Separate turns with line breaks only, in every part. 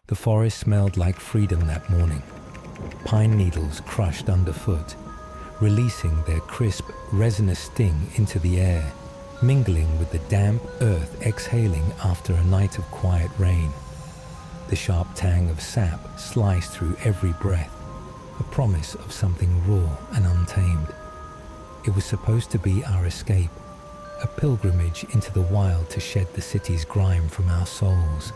The forest smelled like freedom that morning. Pine needles crushed underfoot, releasing their crisp, resinous sting into the air, mingling with the damp earth exhaling after a night of quiet rain. The sharp tang of sap sliced through every breath, a promise of something raw and untamed. It was supposed to be our escape, a pilgrimage into the wild to shed the city's grime from our souls,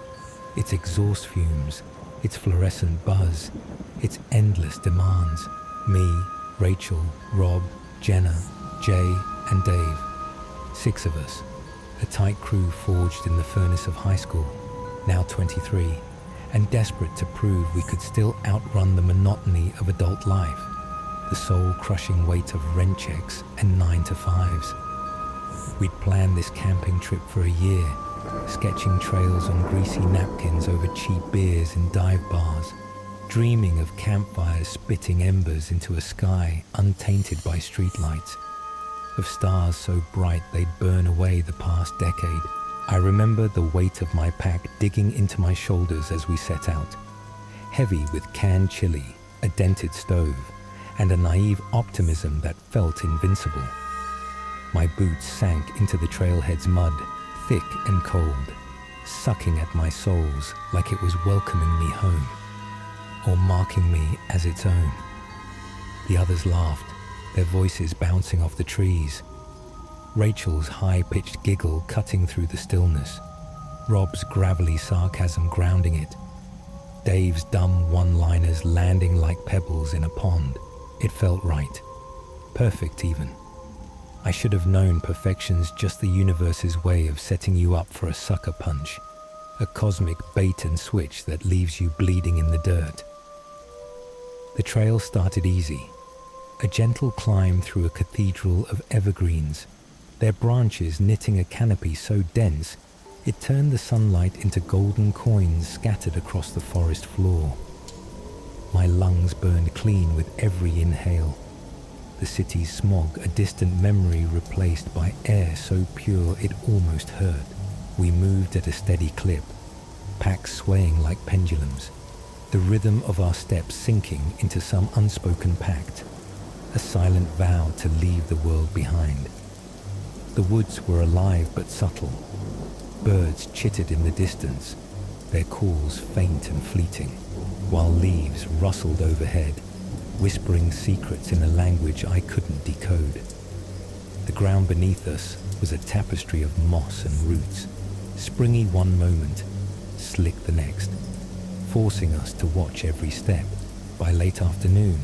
its exhaust fumes, its fluorescent buzz, its endless demands. Me, Rachel, Rob, Jenna, Jay, and Dave. 6 of us, a tight crew forged in the furnace of high school, now 23, and desperate to prove we could still outrun the monotony of adult life, the soul-crushing weight of rent checks and 9-to-5s. We'd planned this camping trip for a year, sketching trails on greasy napkins over cheap beers in dive bars, dreaming of campfires spitting embers into a sky untainted by streetlights, of stars so bright they'd burn away the past decade. I remember the weight of my pack digging into my shoulders as we set out, heavy with canned chili, a dented stove, and a naive optimism that felt invincible. My boots sank into the trailhead's mud, thick and cold, sucking at my soles like it was welcoming me home, or marking me as its own. The others laughed, their voices bouncing off the trees. Rachel's high-pitched giggle cutting through the stillness, Rob's gravelly sarcasm grounding it, Dave's dumb one-liners landing like pebbles in a pond. It felt right. Perfect even. I should have known perfection's just the universe's way of setting you up for a sucker punch, a cosmic bait and switch that leaves you bleeding in the dirt. The trail started easy, a gentle climb through a cathedral of evergreens, their branches knitting a canopy so dense it turned the sunlight into golden coins scattered across the forest floor. My lungs burned clean with every inhale. The city's smog, a distant memory replaced by air so pure it almost hurt. We moved at a steady clip, packs swaying like pendulums, the rhythm of our steps sinking into some unspoken pact, a silent vow to leave the world behind. The woods were alive but subtle. Birds chittered in the distance, their calls faint and fleeting, while leaves rustled overhead, whispering secrets in a language I couldn't decode. The ground beneath us was a tapestry of moss and roots, springy one moment, slick the next, forcing us to watch every step. By late afternoon,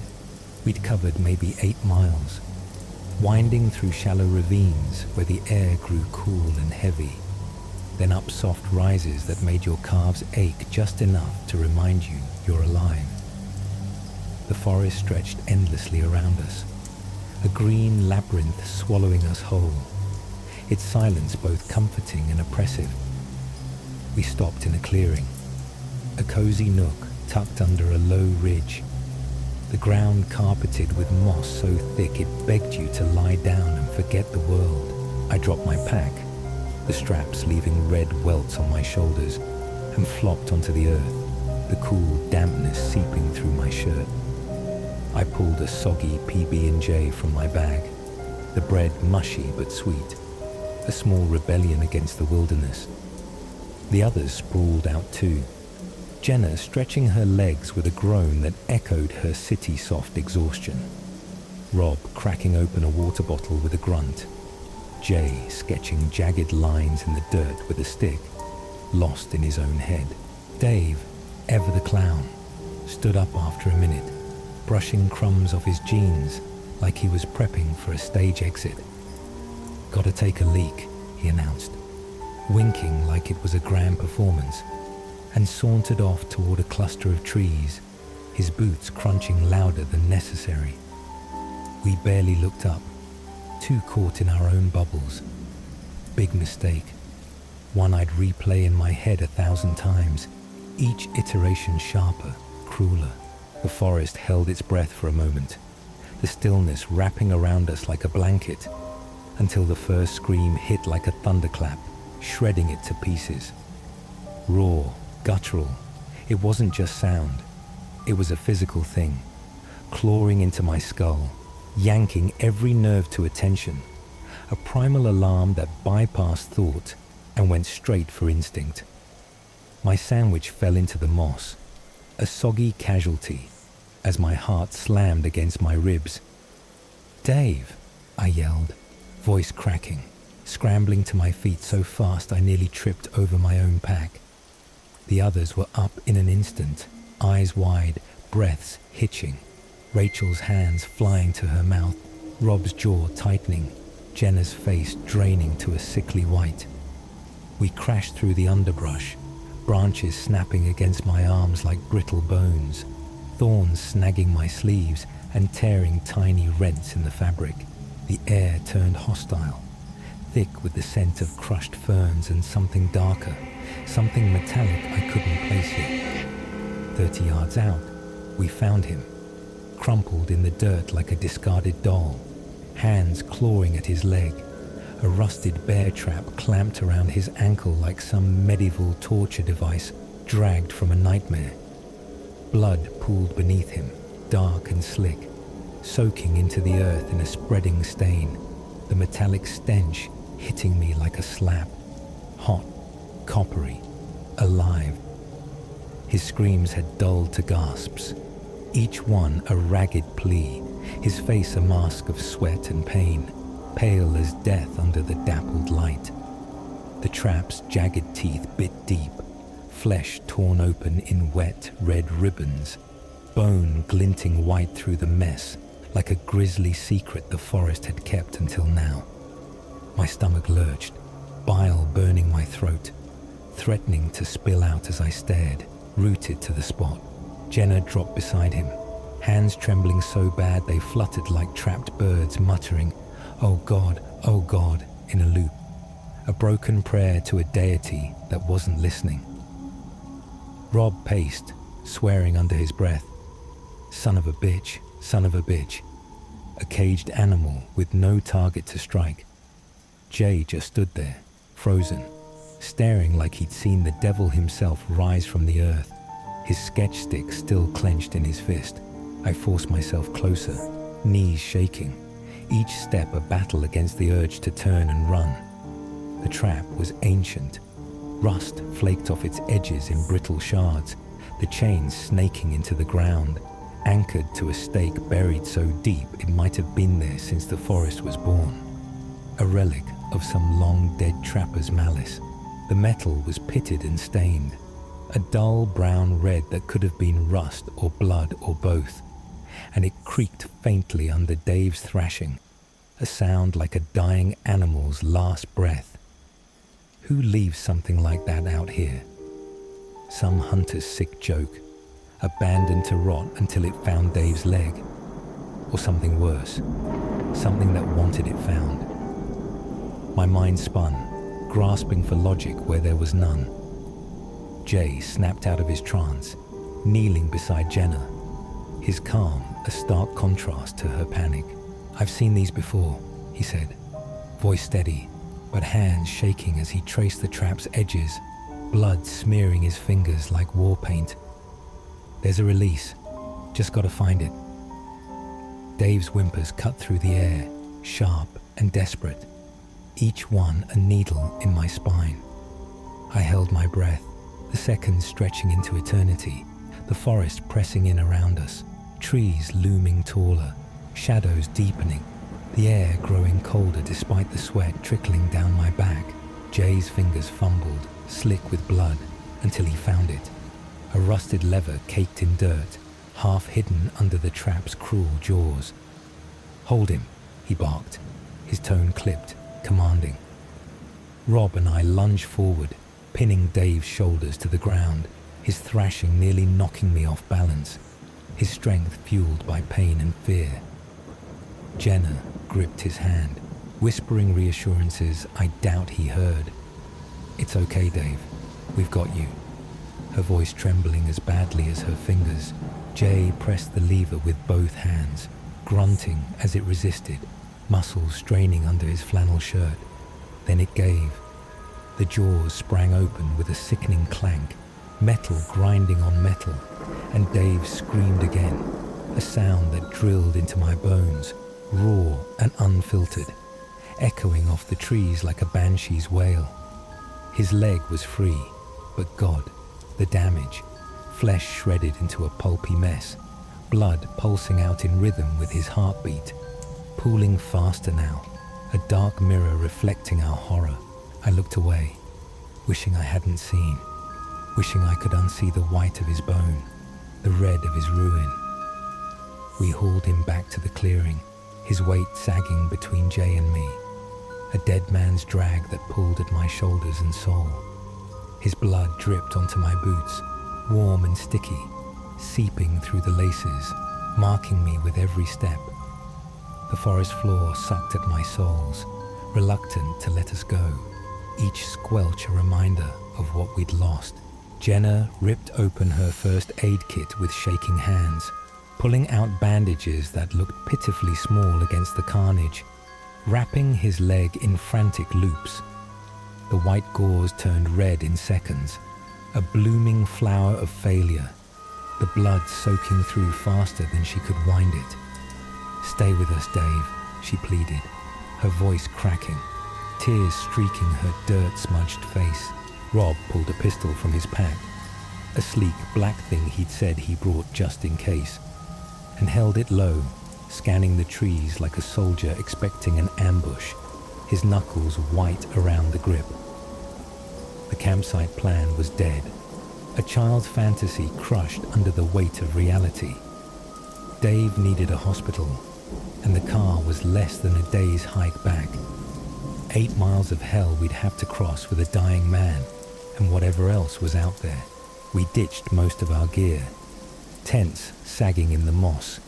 we'd covered maybe 8 miles, winding through shallow ravines where the air grew cool and heavy, then up soft rises that made your calves ache just enough to remind you you're alive. The forest stretched endlessly around us, a green labyrinth swallowing us whole, its silence both comforting and oppressive. We stopped in a clearing, a cozy nook tucked under a low ridge, the ground carpeted with moss so thick it begged you to lie down and forget the world. I dropped my pack, the straps leaving red welts on my shoulders, and flopped onto the earth, the cool dampness seeping through my shirt. I pulled a soggy PB&J from my bag, the bread mushy but sweet, a small rebellion against the wilderness. The others sprawled out too, Jenna stretching her legs with a groan that echoed her city-soft exhaustion, Rob cracking open a water bottle with a grunt, Jay sketching jagged lines in the dirt with a stick, lost in his own head. Dave, ever the clown, stood up after a minute, brushing crumbs off his jeans like he was prepping for a stage exit. "Gotta take a leak," he announced, winking like it was a grand performance, and sauntered off toward a cluster of trees, his boots crunching louder than necessary. We barely looked up, too caught in our own bubbles. Big mistake, one I'd replay in my head 1,000 times, each iteration sharper, crueler. The forest held its breath for a moment, the stillness wrapping around us like a blanket, until the first scream hit like a thunderclap, shredding it to pieces. Raw, guttural, It wasn't just sound. It was a physical thing, clawing into my skull, yanking every nerve to attention, a primal alarm that bypassed thought and went straight for instinct. My sandwich fell into the moss, a soggy casualty, as my heart slammed against my ribs. "Dave," I yelled, voice cracking, scrambling to my feet so fast I nearly tripped over my own pack. The others were up in an instant, eyes wide, breaths hitching, Rachel's hands flying to her mouth, Rob's jaw tightening, Jenna's face draining to a sickly white. We crashed through the underbrush, branches snapping against my arms like brittle bones, thorns snagging my sleeves and tearing tiny rents in the fabric. The air turned hostile, thick with the scent of crushed ferns and something darker, something metallic I couldn't place yet. 30 yards out, we found him, crumpled in the dirt like a discarded doll, hands clawing at his leg, a rusted bear trap clamped around his ankle like some medieval torture device dragged from a nightmare. Blood pooled beneath him, dark and slick, soaking into the earth in a spreading stain, the metallic stench hitting me like a slap, hot, coppery, alive. His screams had dulled to gasps, each one a ragged plea, his face a mask of sweat and pain, pale as death under the dappled light. The trap's jagged teeth bit deep, flesh torn open in wet red ribbons, bone glinting white through the mess, like a grisly secret the forest had kept until now. My stomach lurched, bile burning my throat, threatening to spill out as I stared, rooted to the spot. Jenna dropped beside him, hands trembling so bad they fluttered like trapped birds, muttering, oh God," in a loop, a broken prayer to a deity that wasn't listening. Rob paced, swearing under his breath, son of a bitch, a caged animal with no target to strike. Jay just stood there, frozen, staring like he'd seen the devil himself rise from the earth, his sketch stick still clenched in his fist. I forced myself closer, knees shaking, each step a battle against the urge to turn and run. The trap was ancient. Rust flaked off its edges in brittle shards, the chains snaking into the ground, anchored to a stake buried so deep it might have been there since the forest was born. A relic of some long-dead trapper's malice. The metal was pitted and stained, a dull brown red that could have been rust or blood or both, and it creaked faintly under Dave's thrashing, a sound like a dying animal's last breath. Who leaves something like that out here? Some hunter's sick joke, abandoned to rot until it found Dave's leg, or something worse, something that wanted it found. My mind spun, grasping for logic where there was none. Jay snapped out of his trance, kneeling beside Jenna, his calm a stark contrast to her panic. "I've seen these before," he said, voice steady, but hands shaking as he traced the trap's edges, blood smearing his fingers like war paint. "There's a release, just gotta find it." Dave's whimpers cut through the air, sharp and desperate, each one a needle in my spine. I held my breath, the seconds stretching into eternity, the forest pressing in around us, trees looming taller, shadows deepening, the air growing colder despite the sweat trickling down my back. Jay's fingers fumbled, slick with blood, until he found it. A rusted lever caked in dirt, half hidden under the trap's cruel jaws. "Hold him," he barked, his tone clipped, commanding. Rob and I lunged forward, pinning Dave's shoulders to the ground, his thrashing nearly knocking me off balance, his strength fueled by pain and fear. Jenna gripped his hand, whispering reassurances I doubt he heard. "It's okay, Dave. We've got you." Her voice trembling as badly as her fingers, Jay pressed the lever with both hands, grunting as it resisted, muscles straining under his flannel shirt. Then it gave. The jaws sprang open with a sickening clank, metal grinding on metal, and Dave screamed again, a sound that drilled into my bones, raw and unfiltered, echoing off the trees like a banshee's wail. His leg was free, but God, the damage, flesh shredded into a pulpy mess, blood pulsing out in rhythm with his heartbeat, pooling faster now, a dark mirror reflecting our horror. I looked away, wishing I hadn't seen, wishing I could unsee the white of his bone, the red of his ruin. We hauled him back to the clearing, his weight sagging between Jay and me, a dead man's drag that pulled at my shoulders and soul. His blood dripped onto my boots, warm and sticky, seeping through the laces, marking me with every step. The forest floor sucked at my soles, reluctant to let us go, each squelch a reminder of what we'd lost. Jenna ripped open her first aid kit with shaking hands, pulling out bandages that looked pitifully small against the carnage, wrapping his leg in frantic loops. The white gauze turned red in seconds, a blooming flower of failure, the blood soaking through faster than she could wind it. "Stay with us, Dave," she pleaded, her voice cracking, tears streaking her dirt-smudged face. Rob pulled a pistol from his pack, a sleek black thing he'd said he brought just in case, and held it low, scanning the trees like a soldier expecting an ambush, his knuckles white around the grip. The campsite plan was dead, a child's fantasy crushed under the weight of reality. Dave needed a hospital, and the car was less than a day's hike back. 8 miles of hell we'd have to cross with a dying man, and whatever else was out there. We ditched most of our gear, tents sagging in the moss,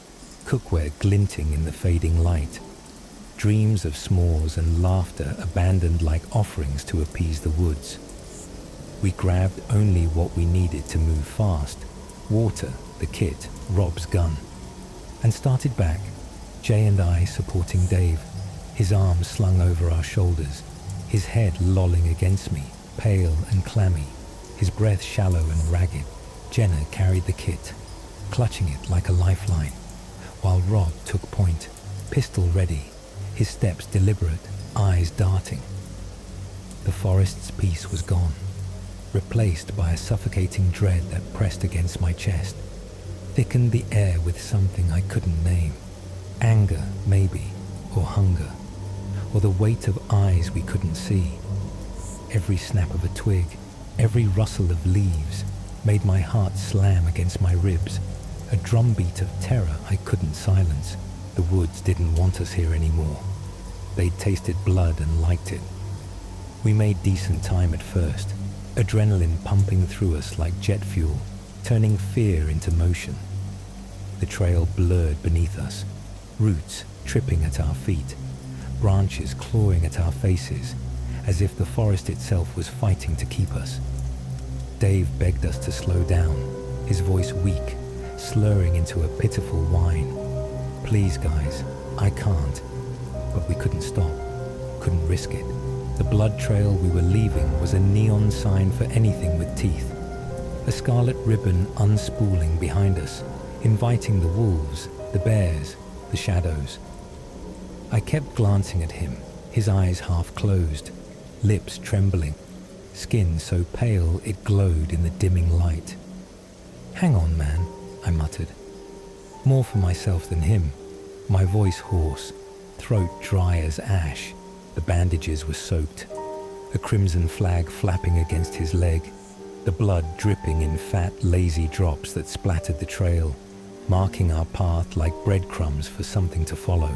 cookware glinting in the fading light, dreams of s'mores and laughter abandoned like offerings to appease the woods. We grabbed only what we needed to move fast, water, the kit, Rob's gun, and started back, Jay and I supporting Dave, his arms slung over our shoulders, his head lolling against me, pale and clammy, his breath shallow and ragged. Jenna carried the kit, clutching it like a lifeline, while Rob took point, pistol ready, his steps deliberate, eyes darting. The forest's peace was gone, replaced by a suffocating dread that pressed against my chest, thickened the air with something I couldn't name. Anger, maybe, or hunger, or the weight of eyes we couldn't see. Every snap of a twig, every rustle of leaves made my heart slam against my ribs, a drumbeat of terror I couldn't silence. The woods didn't want us here anymore. They'd tasted blood and liked it. We made decent time at first, adrenaline pumping through us like jet fuel, turning fear into motion. The trail blurred beneath us, roots tripping at our feet, branches clawing at our faces, as if the forest itself was fighting to keep us. Dave begged us to slow down, his voice weak, slurring into a pitiful whine. "Please, guys, I can't." But we couldn't stop, couldn't risk it. The blood trail we were leaving was a neon sign for anything with teeth, a scarlet ribbon unspooling behind us, inviting the wolves, the bears, the shadows. I kept glancing at him, his eyes half closed, lips trembling, skin so pale it glowed in the dimming light. "Hang on, man," I muttered, more for myself than him, my voice hoarse, throat dry as ash. The bandages were soaked, a crimson flag flapping against his leg, the blood dripping in fat, lazy drops that splattered the trail, marking our path like breadcrumbs for something to follow.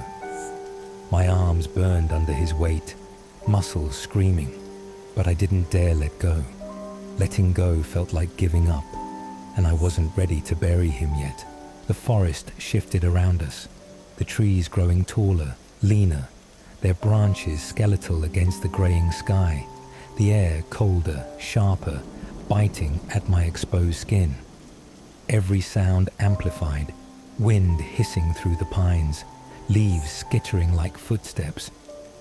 My arms burned under his weight, muscles screaming, but I didn't dare let go. Letting go felt like giving up, and I wasn't ready to bury him yet. The forest shifted around us, the trees growing taller, leaner, their branches skeletal against the greying sky, the air colder, sharper, biting at my exposed skin. Every sound amplified, wind hissing through the pines, leaves skittering like footsteps,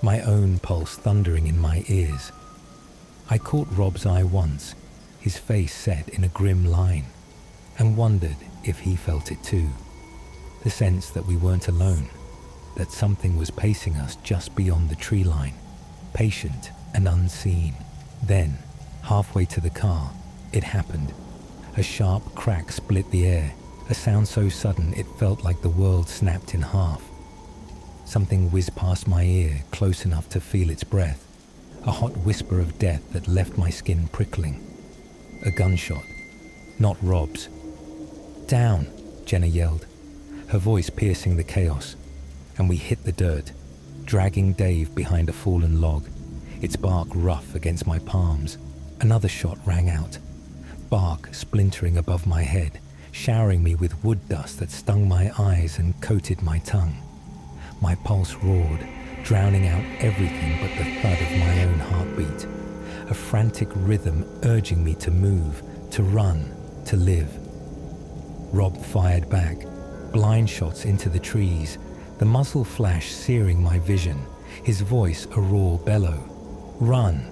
my own pulse thundering in my ears. I caught Rob's eye once, his face set in a grim line, and wondered if he felt it too. The sense that we weren't alone, that something was pacing us just beyond the tree line, patient and unseen. Then, halfway to the car, it happened. A sharp crack split the air, a sound so sudden it felt like the world snapped in half. Something whizzed past my ear, close enough to feel its breath, a hot whisper of death that left my skin prickling. A gunshot, not Rob's. "Down," Jenna yelled, her voice piercing the chaos, and we hit the dirt, dragging Dave behind a fallen log, its bark rough against my palms. Another shot rang out, bark splintering above my head, showering me with wood dust that stung my eyes and coated my tongue. My pulse roared, drowning out everything but the thud of my own heartbeat, a frantic rhythm urging me to move, to run, to live. Rob fired back, blind shots into the trees, the muzzle flash searing my vision, his voice a raw bellow. "Run!"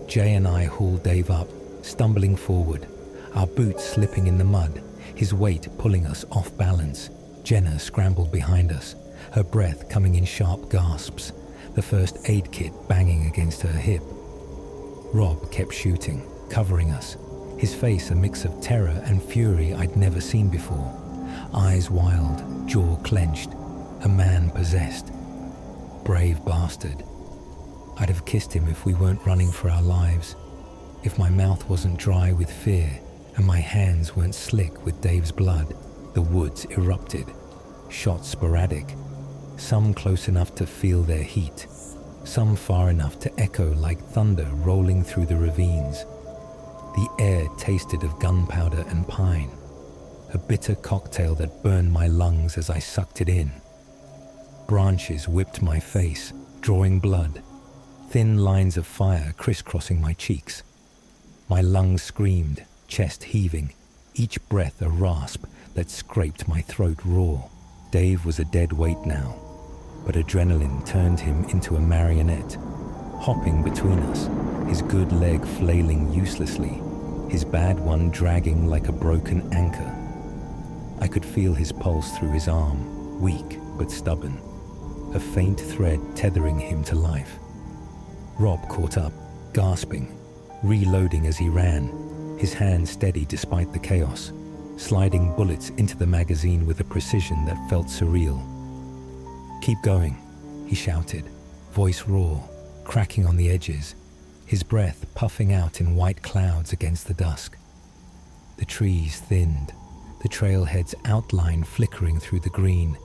Jay and I hauled Dave up, stumbling forward, our boots slipping in the mud, his weight pulling us off balance. Jenna scrambled behind us, her breath coming in sharp gasps, the first aid kit banging against her hip. Rob kept shooting, covering us, his face a mix of terror and fury I'd never seen before, eyes wild, jaw clenched, a man possessed. Brave bastard. I'd have kissed him if we weren't running for our lives, if my mouth wasn't dry with fear and my hands weren't slick with Dave's blood. The woods erupted, shots sporadic, some close enough to feel their heat, some far enough to echo like thunder rolling through the ravines. The air tasted of gunpowder and pine, a bitter cocktail that burned my lungs as I sucked it in. Branches whipped my face, drawing blood, thin lines of fire crisscrossing my cheeks. My lungs screamed, chest heaving, each breath a rasp that scraped my throat raw. Dave was a dead weight now, but adrenaline turned him into a marionette, hopping between us, his good leg flailing uselessly, his bad one dragging like a broken anchor. I could feel his pulse through his arm, weak but stubborn, a faint thread tethering him to life. Rob caught up, gasping, reloading as he ran, his hand steady despite the chaos, sliding bullets into the magazine with a precision that felt surreal. "Keep going," he shouted, voice raw, cracking on the edges, his breath puffing out in white clouds against the dusk. The trees thinned, the trailhead's outline flickering through the green,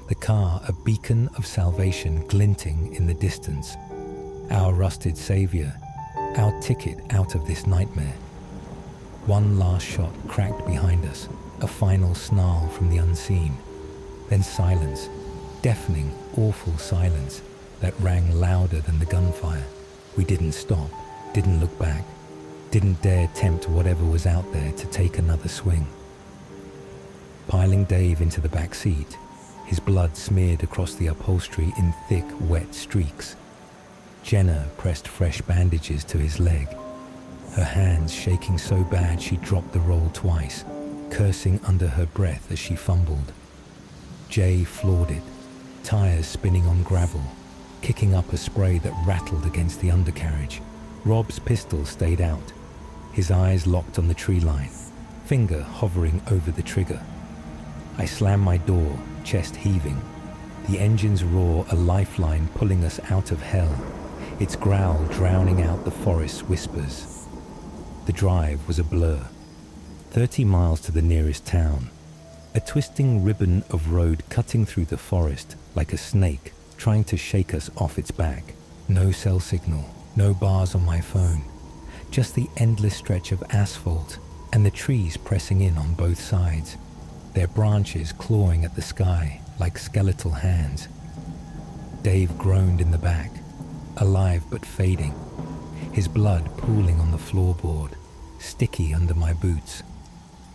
the car a beacon of salvation glinting in the distance. Our rusted savior, our ticket out of this nightmare. One last shot cracked behind us, a final snarl from the unseen. Then silence, deafening, awful silence that rang louder than the gunfire. We didn't stop, didn't look back, didn't dare tempt whatever was out there to take another swing. Piling Dave into the back seat, his blood smeared across the upholstery in thick, wet streaks. Jenna pressed fresh bandages to his leg, her hands shaking so bad she dropped the roll twice, cursing under her breath as she fumbled. Jay floored it, tires spinning on gravel, kicking up a spray that rattled against the undercarriage. Rob's pistol stayed out, his eyes locked on the tree line, finger hovering over the trigger. I slammed my door, chest heaving, the engine's roar a lifeline pulling us out of hell, its growl drowning out the forest's whispers. The drive was a blur. 30 miles to the nearest town, a twisting ribbon of road cutting through the forest like a snake trying to shake us off its back. No cell signal, no bars on my phone, just the endless stretch of asphalt and the trees pressing in on both sides, their branches clawing at the sky like skeletal hands. Dave groaned in the back, alive but fading, his blood pooling on the floorboard, sticky under my boots,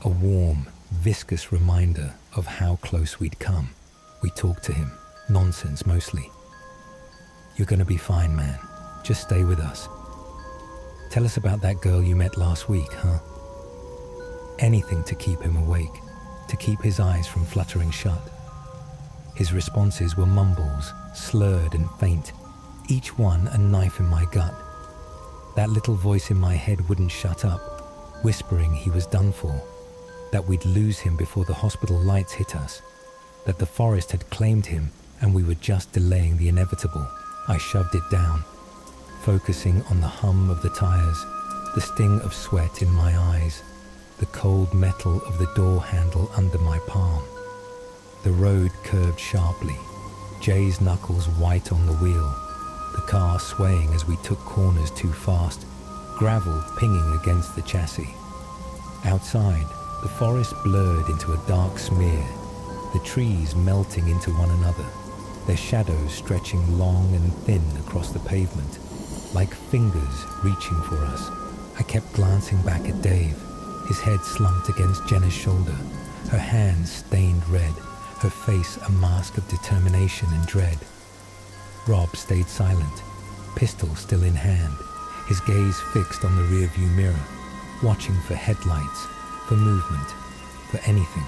a warm, viscous reminder of how close we'd come. We talked to him, nonsense mostly. "You're gonna be fine, man. Just stay with us." Tell us about that girl you met last week, huh? Anything to keep him awake, to keep his eyes from fluttering shut. His responses were mumbles, slurred and faint, each one a knife in my gut. That little voice in my head wouldn't shut up, whispering he was done for, that we'd lose him before the hospital lights hit us, that the forest had claimed him and we were just delaying the inevitable. I shoved it down, focusing on the hum of the tires, the sting of sweat in my eyes, the cold metal of the door handle under my palm. The road curved sharply, Jay's knuckles white on the wheel, the car swaying as we took corners too fast, gravel pinging against the chassis. Outside, the forest blurred into a dark smear, the trees melting into one another, their shadows stretching long and thin across the pavement, like fingers reaching for us. I kept glancing back at Dave, his head slumped against Jenna's shoulder, her hands stained red, her face a mask of determination and dread. Rob stayed silent, pistol still in hand, his gaze fixed on the rearview mirror, watching for headlights, for movement, for anything.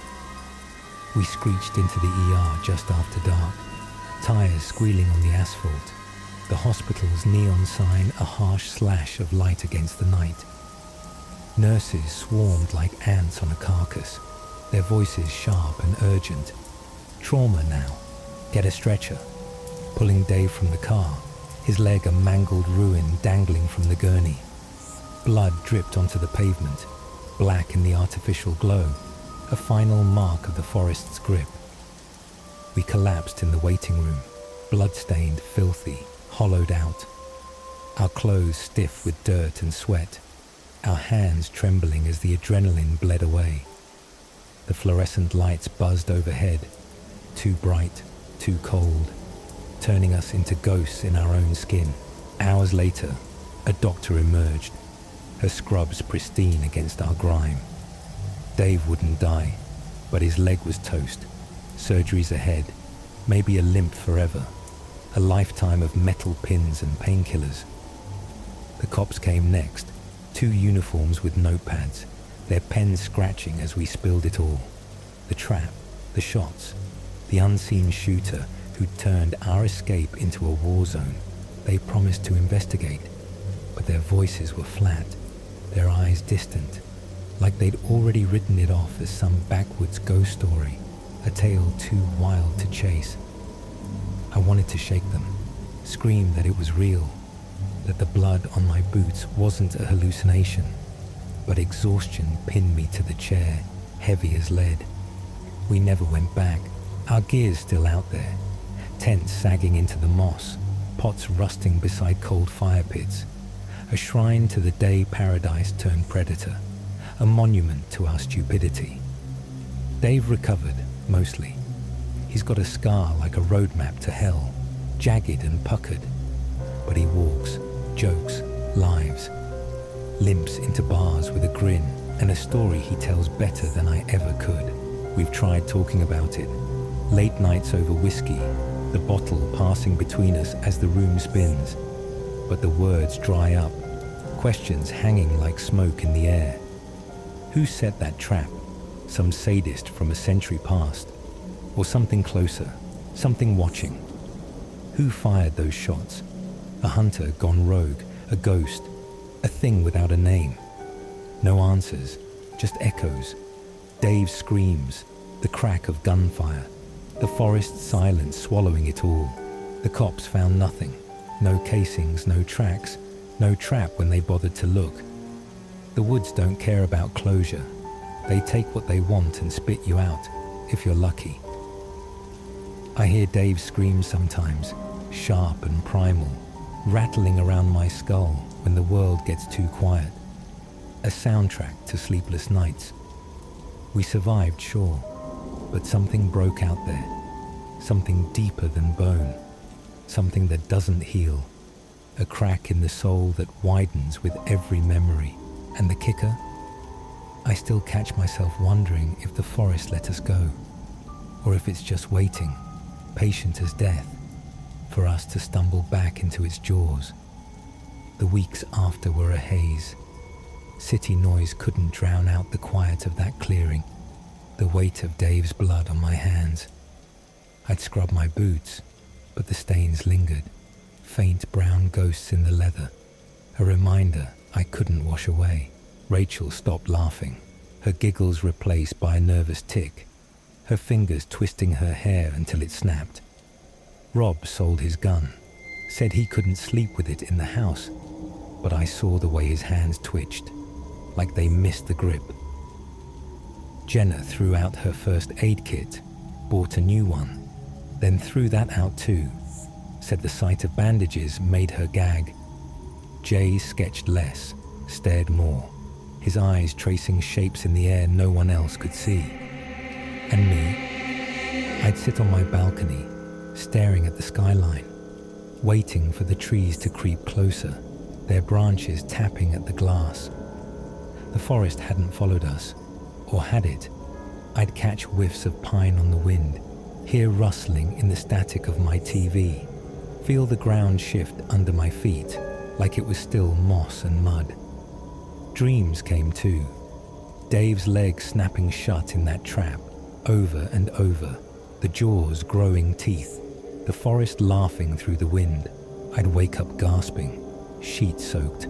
We screeched into the ER just after dark, tires squealing on the asphalt, the hospital's neon sign a harsh slash of light against the night. Nurses swarmed like ants on a carcass, their voices sharp and urgent. Trauma now. Get a stretcher. Pulling Dave from the car, his leg a mangled ruin dangling from the gurney. Blood dripped onto the pavement, black in the artificial glow, a final mark of the forest's grip. We collapsed in the waiting room, blood-stained, filthy, hollowed out. Our clothes stiff with dirt and sweat, our hands trembling as the adrenaline bled away. The fluorescent lights buzzed overhead, too bright, too cold, turning us into ghosts in our own skin. Hours later, a doctor emerged, her scrubs pristine against our grime. Dave wouldn't die, but his leg was toast. Surgeries ahead, maybe a limp forever, a lifetime of metal pins and painkillers. The cops came next, 2 uniforms with notepads, their pens scratching as we spilled it all. The trap, the shots, the unseen shooter who'd turned our escape into a war zone. They promised to investigate, but their voices were flat, their eyes distant, like they'd already written it off as some backwoods ghost story, a tale too wild to chase. I wanted to shake them, scream that it was real, that the blood on my boots wasn't a hallucination, but exhaustion pinned me to the chair, heavy as lead. We never went back, our gear's still out there, tents sagging into the moss, pots rusting beside cold fire pits, a shrine to the day paradise turned predator, a monument to our stupidity. Dave recovered, mostly. He's got a scar like a roadmap to hell, jagged and puckered, but he walks, jokes, lives, limps into bars with a grin and a story he tells better than I ever could. We've tried talking about it, late nights over whiskey, the bottle passing between us as the room spins, but the words dry up, questions hanging like smoke in the air. Who set that trap? Some sadist from a century past? Or something closer, something watching? Who fired those shots? A hunter gone rogue, a ghost, a thing without a name. No answers, just echoes. Dave's screams, the crack of gunfire, the forest silence swallowing it all. The cops found nothing, no casings, no tracks, no trap when they bothered to look. The woods don't care about closure. They take what they want and spit you out, if you're lucky. I hear Dave scream sometimes, sharp and primal, rattling around my skull when the world gets too quiet. A soundtrack to sleepless nights. We survived, sure, but something broke out there. Something deeper than bone. Something that doesn't heal. A crack in the soul that widens with every memory. And the kicker? I still catch myself wondering if the forest let us go, or if it's just waiting, patient as death, for us to stumble back into its jaws. The weeks after were a haze. City noise couldn't drown out the quiet of that clearing, the weight of Dave's blood on my hands. I'd scrubbed my boots, but the stains lingered, faint brown ghosts in the leather, a reminder I couldn't wash away. Rachel stopped laughing, her giggles replaced by a nervous tick, her fingers twisting her hair until it snapped. Rob sold his gun, said he couldn't sleep with it in the house, but I saw the way his hands twitched, like they missed the grip. Jenna threw out her first aid kit, bought a new one, then threw that out too, said the sight of bandages made her gag. Jay sketched less, stared more, his eyes tracing shapes in the air no one else could see. And me, I'd sit on my balcony, staring at the skyline, waiting for the trees to creep closer, their branches tapping at the glass. The forest hadn't followed us, or had it, I'd catch whiffs of pine on the wind, hear rustling in the static of my TV, feel the ground shift under my feet like it was still moss and mud. Dreams came too, Dave's leg snapping shut in that trap, over and over, the jaws growing teeth, the forest laughing through the wind. I'd wake up gasping, sheet-soaked,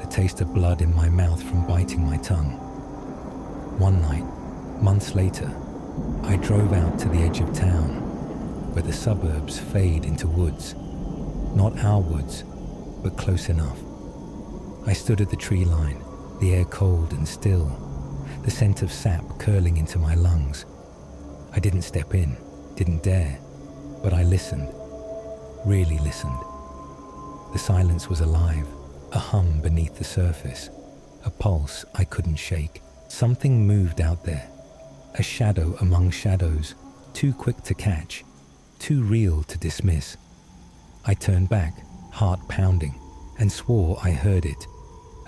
the taste of blood in my mouth from biting my tongue. One night, months later, I drove out to the edge of town, where the suburbs fade into woods. Not our woods, but close enough. I stood at the tree line, the air cold and still, the scent of sap curling into my lungs. I didn't step in, didn't dare, but I listened, really listened. The silence was alive, a hum beneath the surface, a pulse I couldn't shake. Something moved out there, a shadow among shadows, too quick to catch, too real to dismiss. I turned back, heart pounding, and swore I heard it.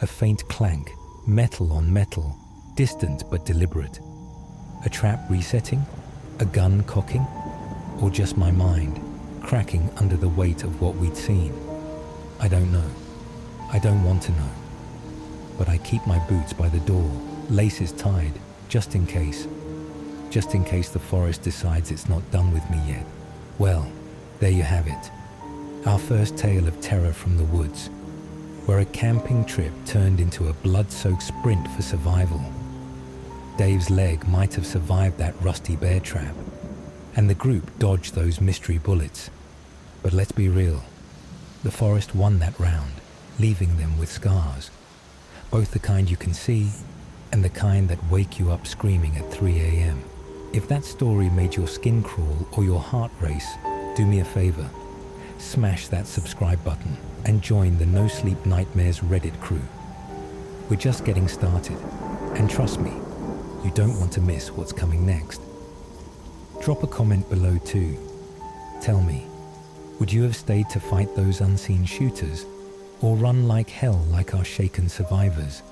A faint clank, metal on metal, distant but deliberate. A trap resetting? A gun cocking? Or just my mind, cracking under the weight of what we'd seen? I don't know. I don't want to know. But I keep my boots by the door, laces tied, just in case. Just in case the forest decides it's not done with me yet. Well, there you have it. Our first tale of terror from the woods, where a camping trip turned into a blood-soaked sprint for survival. Dave's leg might have survived that rusty bear trap, and the group dodged those mystery bullets. But let's be real, the forest won that round, leaving them with scars, both the kind you can see and the kind that wake you up screaming at 3 a.m. If that story made your skin crawl or your heart race, do me a favor, smash that subscribe button and join the NoSleep Nightmares Reddit crew. We're just getting started, and trust me, you don't want to miss what's coming next. Drop a comment below too. Tell me, would you have stayed to fight those unseen shooters, or run like hell like our shaken survivors?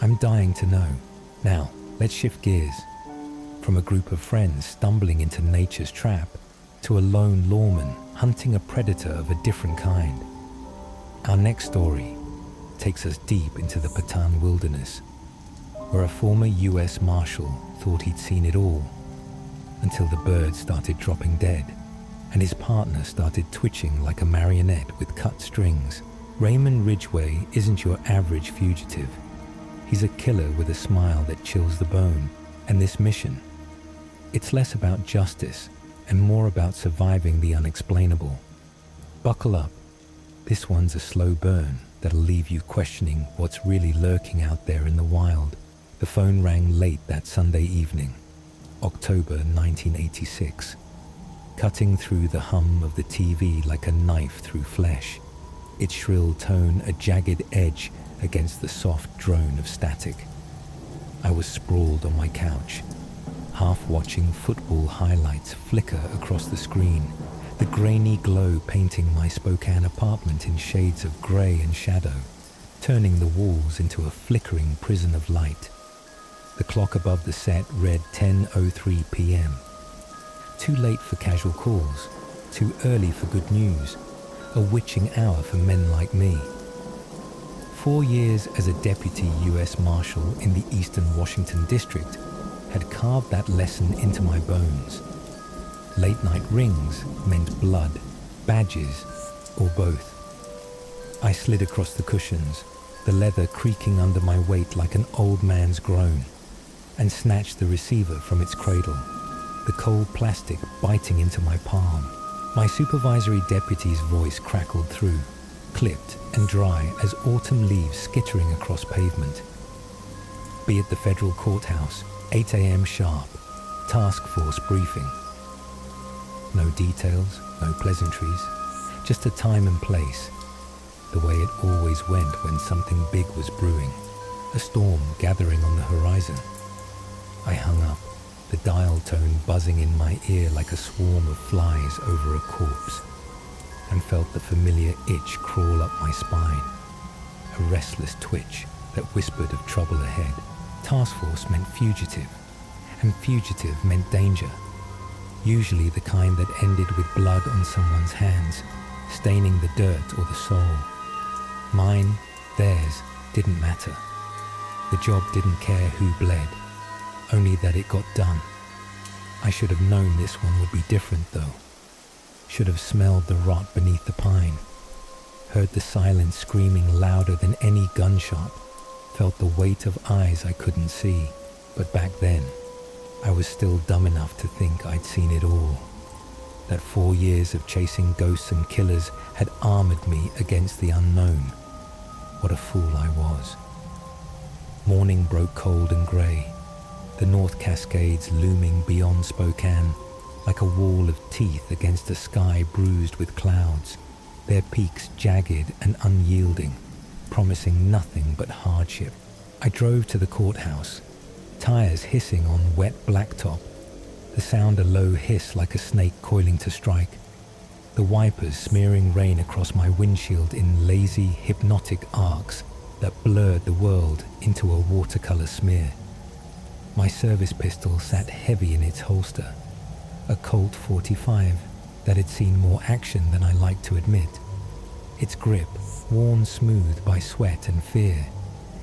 I'm dying to know. Now, let's shift gears. From a group of friends stumbling into nature's trap, to a lone lawman hunting a predator of a different kind. Our next story takes us deep into the Patan wilderness, where a former US Marshal thought he'd seen it all, until the birds started dropping dead, and his partner started twitching like a marionette with cut strings. Raymond Ridgeway isn't your average fugitive. He's a killer with a smile that chills the bone, and this mission, it's less about justice and more about surviving the unexplainable. Buckle up. This one's a slow burn that'll leave you questioning what's really lurking out there in the wild. The phone rang late that Sunday evening, October 1986, cutting through the hum of the TV like a knife through flesh, its shrill tone a jagged edge against the soft drone of static. I was sprawled on my couch, half watching football highlights flicker across the screen, the grainy glow painting my Spokane apartment in shades of grey and shadow, turning the walls into a flickering prison of light. The clock above the set read 10:03 p.m. Too late for casual calls, too early for good news, a witching hour for men like me. 4 years as a deputy U.S. Marshal in the Eastern Washington District had carved that lesson into my bones. Late-night rings meant blood, badges, or both. I slid across the cushions, the leather creaking under my weight like an old man's groan, and snatched the receiver from its cradle, the cold plastic biting into my palm. My supervisory deputy's voice crackled through, clipped and dry as autumn leaves skittering across pavement. Be at the federal courthouse, 8 a.m. sharp, task force briefing. No details, no pleasantries, just a time and place, the way it always went when something big was brewing, a storm gathering on the horizon. I hung up, the dial tone buzzing in my ear like a swarm of flies over a corpse, and felt the familiar itch crawl up my spine, a restless twitch that whispered of trouble ahead. Task force meant fugitive, and fugitive meant danger, usually the kind that ended with blood on someone's hands, staining the dirt or the soul. Mine, theirs, didn't matter. The job didn't care who bled, only that it got done. I should have known this one would be different though. Should have smelled the rot beneath the pine, heard the silence screaming louder than any gunshot, felt the weight of eyes I couldn't see. But back then, I was still dumb enough to think I'd seen it all. That 4 years of chasing ghosts and killers had armored me against the unknown. What a fool I was. Morning broke cold and grey, the North Cascades looming beyond Spokane, like a wall of teeth against a sky bruised with clouds, their peaks jagged and unyielding, promising nothing but hardship. I drove to the courthouse, tires hissing on wet blacktop, the sound a low hiss like a snake coiling to strike, the wipers smearing rain across my windshield in lazy, hypnotic arcs that blurred the world into a watercolor smear. My service pistol sat heavy in its holster, a Colt 45 that had seen more action than I liked to admit. Its grip worn smooth by sweat and fear,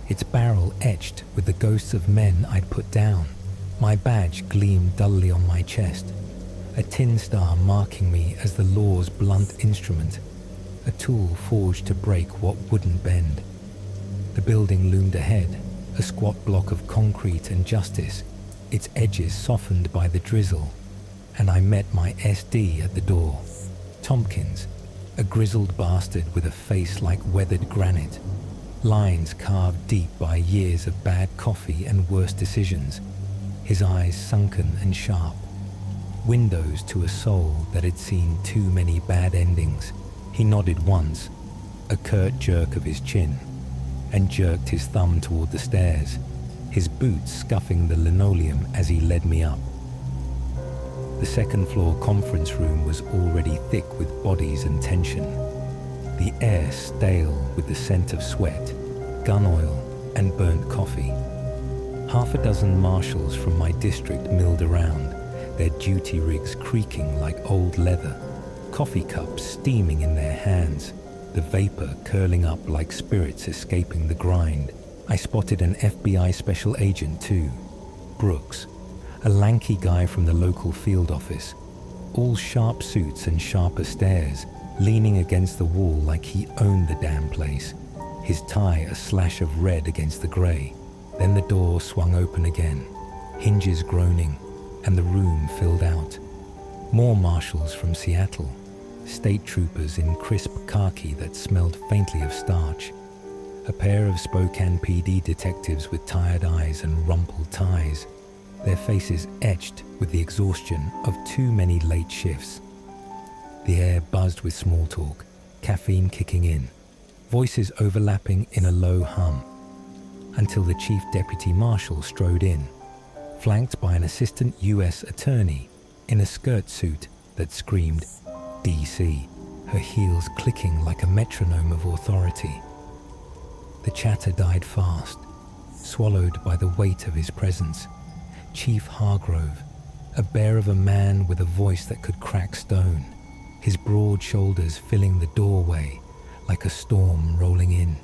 its barrel etched with the ghosts of men I'd put down. My badge gleamed dully on my chest, a tin star marking me as the law's blunt instrument, a tool forged to break what wouldn't bend. The building loomed ahead, a squat block of concrete and justice, its edges softened by the drizzle, and I met my SD at the door. Tompkins, a grizzled bastard with a face like weathered granite, lines carved deep by years of bad coffee and worse decisions, his eyes sunken and sharp, windows to a soul that had seen too many bad endings. He nodded once, a curt jerk of his chin, and jerked his thumb toward the stairs, his boots scuffing the linoleum as he led me up. The second-floor conference room was already thick with bodies and tension, the air stale with the scent of sweat, gun oil, and burnt coffee. Half a dozen marshals from my district milled around, their duty rigs creaking like old leather, coffee cups steaming in their hands, the vapor curling up like spirits escaping the grind. I spotted an FBI special agent too, Brooks, a lanky guy from the local field office, all sharp suits and sharper stares, leaning against the wall like he owned the damn place, his tie a slash of red against the grey. Then the door swung open again, hinges groaning, and the room filled out. More marshals from Seattle, state troopers in crisp khaki that smelled faintly of starch, a pair of Spokane PD detectives with tired eyes and rumpled ties, their faces etched with the exhaustion of too many late shifts. The air buzzed with small talk, caffeine kicking in, voices overlapping in a low hum, until the chief deputy marshal strode in, flanked by an assistant U.S. attorney in a skirt suit that screamed DC, her heels clicking like a metronome of authority. The chatter died fast, swallowed by the weight of his presence. Chief Hargrove, a bear of a man with a voice that could crack stone, his broad shoulders filling the doorway like a storm rolling in.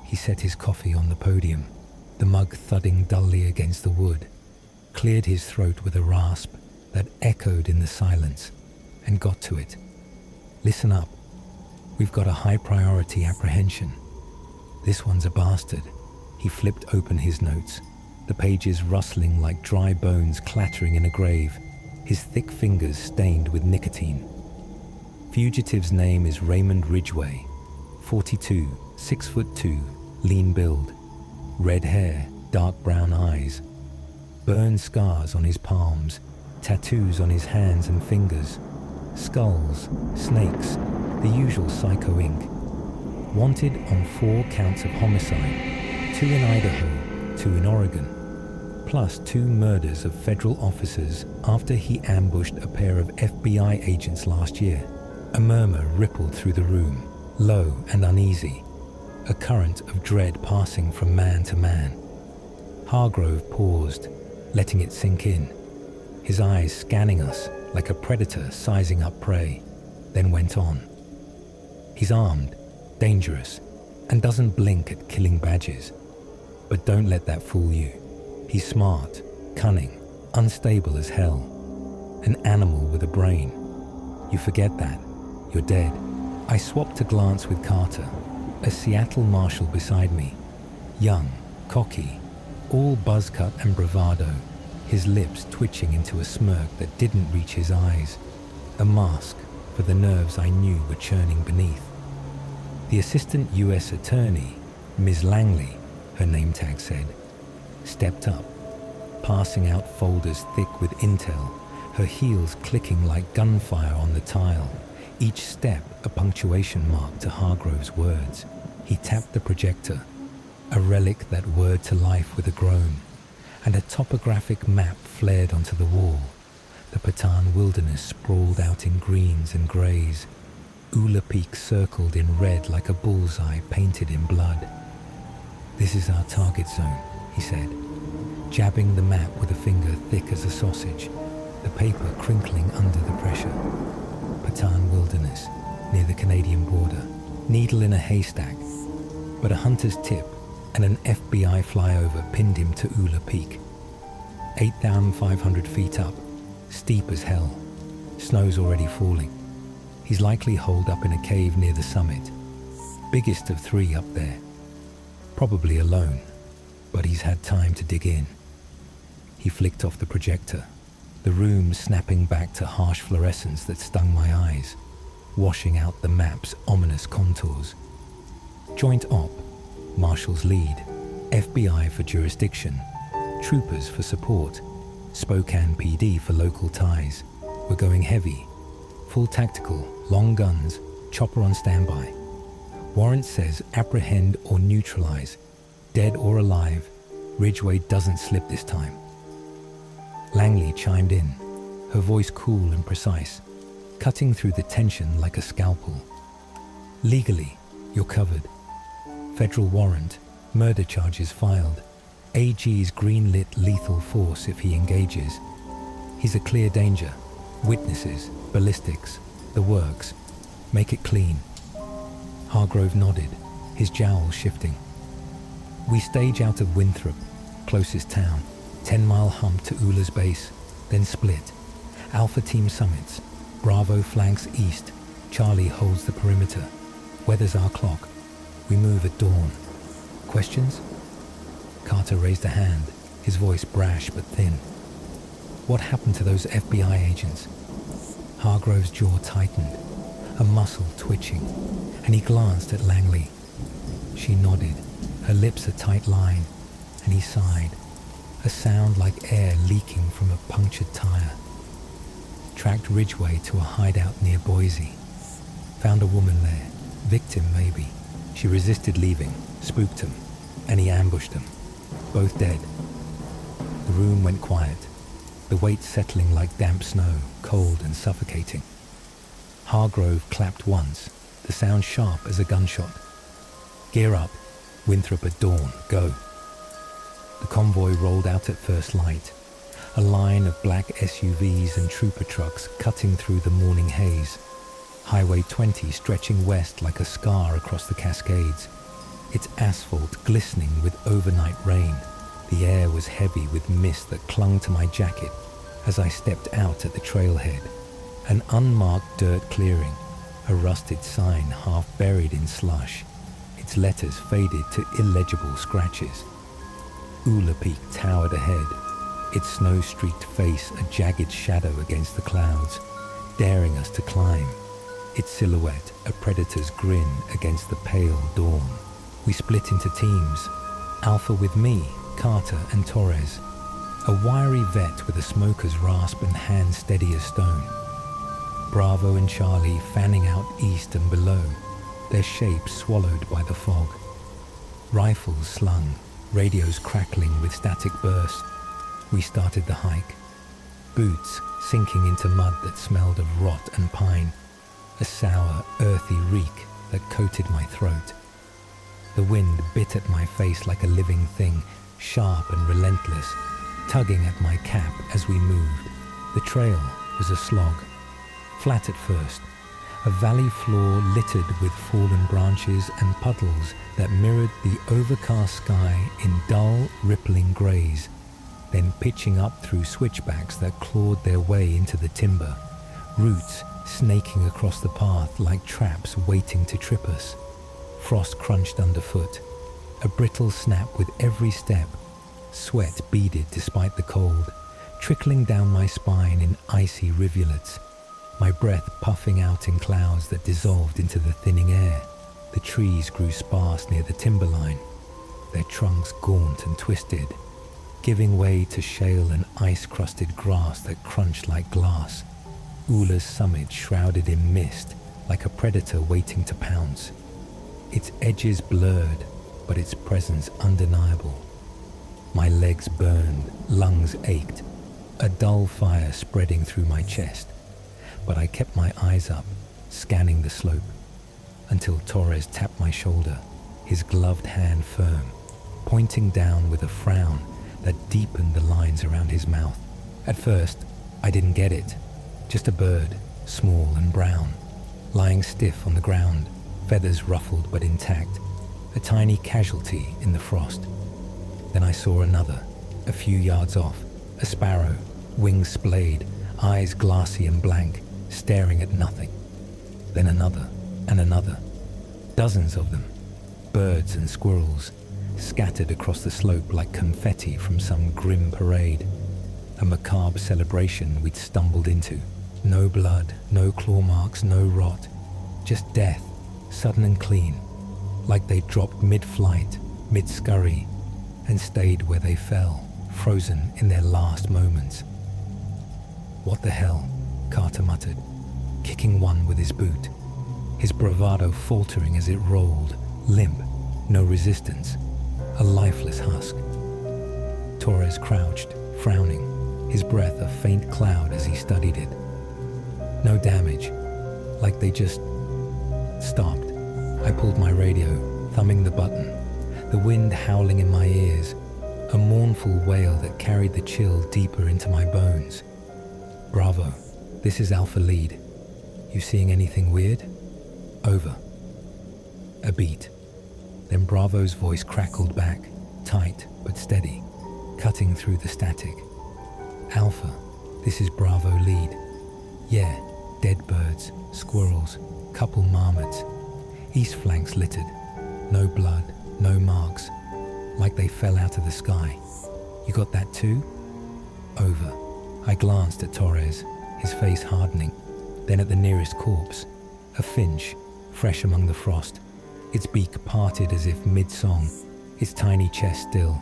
He set his coffee on the podium, the mug thudding dully against the wood, cleared his throat with a rasp that echoed in the silence, and got to it. Listen up. We've got a high-priority apprehension. This one's a bastard. He flipped open his notes, the pages rustling like dry bones clattering in a grave, his thick fingers stained with nicotine. Fugitive's name is Raymond Ridgeway, 42, 6'2", lean build, red hair, dark brown eyes, burn scars on his palms, tattoos on his hands and fingers, skulls, snakes, the usual psycho ink. Wanted on 4 counts of homicide, 2 in Idaho, 2 in Oregon, plus 2 murders of federal officers after he ambushed a pair of FBI agents last year. A murmur rippled through the room, low and uneasy, a current of dread passing from man to man. Hargrove paused, letting it sink in, his eyes scanning us like a predator sizing up prey, then went on. He's armed, dangerous, and doesn't blink at killing badges. But don't let that fool you. He's smart, cunning, unstable as hell. An animal with a brain. You forget that, you're dead. I swapped a glance with Carter, a Seattle Marshal beside me. Young, cocky, all buzzcut and bravado, his lips twitching into a smirk that didn't reach his eyes, a mask for the nerves I knew were churning beneath. The Assistant U.S. Attorney, Ms. Langley, her name tag said, stepped up, passing out folders thick with intel, her heels clicking like gunfire on the tile, each step a punctuation mark to Hargrove's words. He tapped the projector, a relic that whirred to life with a groan, and a topographic map flared onto the wall. The Patan wilderness sprawled out in greens and greys, Ula Peak circled in red like a bullseye painted in blood. This is our target zone, he said, jabbing the map with a finger thick as a sausage, the paper crinkling under the pressure. Patan wilderness, near the Canadian border, needle in a haystack, but a hunter's tip and an FBI flyover pinned him to Ula Peak. 8,500 feet up, steep as hell, snow's already falling. He's likely holed up in a cave near the summit, biggest of 3 up there. Probably alone, but he's had time to dig in. He flicked off the projector, the room snapping back to harsh fluorescence that stung my eyes, washing out the map's ominous contours. Joint Op, Marshal's lead, FBI for jurisdiction, troopers for support, Spokane PD for local ties. We're going heavy, full tactical, long guns, chopper on standby. Warrant says apprehend or neutralize, dead or alive. Ridgeway doesn't slip this time. Langley chimed in, her voice cool and precise, cutting through the tension like a scalpel. Legally, you're covered. Federal warrant, murder charges filed, AG's green-lit lethal force if he engages. He's a clear danger. Witnesses, ballistics, the works. Make it clean. Hargrove nodded, his jowls shifting. We stage out of Winthrop, closest town, 10-mile hump to Ula's base, then split. Alpha team summits, Bravo flanks east, Charlie holds the perimeter. Weathers our clock. We move at dawn. Questions? Carter raised a hand, his voice brash but thin. What happened to those FBI agents? Hargrove's jaw tightened, a muscle twitching, and he glanced at Langley. She nodded, her lips a tight line, and he sighed, a sound like air leaking from a punctured tire. Tracked Ridgeway to a hideout near Boise. Found a woman there, victim maybe. She resisted leaving, spooked him, and he ambushed them. Both dead. The room went quiet, the weight settling like damp snow, cold and suffocating. Hargrove clapped once, the sound sharp as a gunshot. Gear up, Winthrop at dawn, go. The convoy rolled out at first light, a line of black SUVs and trooper trucks cutting through the morning haze. Highway 20 stretching west like a scar across the Cascades. its asphalt glistening with overnight rain. The air was heavy with mist that clung to my jacket as I stepped out at the trailhead. An unmarked dirt clearing, a rusted sign half buried in slush, its letters faded to illegible scratches. Ula Peak towered ahead, its snow-streaked face a jagged shadow against the clouds, daring us to climb, its silhouette a predator's grin against the pale dawn. We split into teams, Alpha with me, Carter and Torres, a wiry vet with a smoker's rasp and hands steady as stone. Bravo and Charlie fanning out east and below, their shapes swallowed by the fog. Rifles slung, radios crackling with static bursts. We started the hike, boots sinking into mud that smelled of rot and pine, a sour, earthy reek that coated my throat. The wind bit at my face like a living thing, sharp and relentless, tugging at my cap as we moved. The trail was a slog, flat at first, a valley floor littered with fallen branches and puddles that mirrored the overcast sky in dull, rippling grays, then pitching up through switchbacks that clawed their way into the timber, roots snaking across the path like traps waiting to trip us. Frost crunched underfoot, a brittle snap with every step. Sweat beaded despite the cold, trickling down my spine in icy rivulets, my breath puffing out in clouds that dissolved into the thinning air. The trees grew sparse near the timberline, their trunks gaunt and twisted, giving way to shale and ice-crusted grass that crunched like glass. Ula's summit shrouded in mist, like a predator waiting to pounce. Its edges blurred, but its presence undeniable. My legs burned, lungs ached, a dull fire spreading through my chest. But I kept my eyes up, scanning the slope, until Torres tapped my shoulder, his gloved hand firm, pointing down with a frown that deepened the lines around his mouth. At first, I didn't get it. Just a bird, small and brown, lying stiff on the ground, feathers ruffled but intact, a tiny casualty in the frost. Then I saw another, a few yards off, a sparrow, wings splayed, eyes glassy and blank, staring at nothing. Then another and another, dozens of them, birds and squirrels, scattered across the slope like confetti from some grim parade, a macabre celebration we'd stumbled into. No blood, no claw marks, no rot, just death, sudden and clean, like they dropped mid-flight, mid-scurry, and stayed where they fell, frozen in their last moments. "What the hell?" Carter muttered, kicking one with his boot, his bravado faltering as it rolled, limp, no resistance, a lifeless husk. Torres crouched, frowning, his breath a faint cloud as he studied it. No damage, like they just stopped. I pulled my radio, thumbing the button, the wind howling in my ears, a mournful wail that carried the chill deeper into my bones. "Bravo, this is Alpha Lead. You seeing anything weird?" "Over." A beat. Then Bravo's voice crackled back, tight but steady, cutting through the static. "Alpha, this is Bravo Lead. Yeah, dead birds, squirrels, couple marmots, east flanks littered, no blood, no marks, like they fell out of the sky. You got that too?" "Over." I glanced at Torres, his face hardening, then at the nearest corpse, a finch, fresh among the frost, its beak parted as if mid-song, its tiny chest still.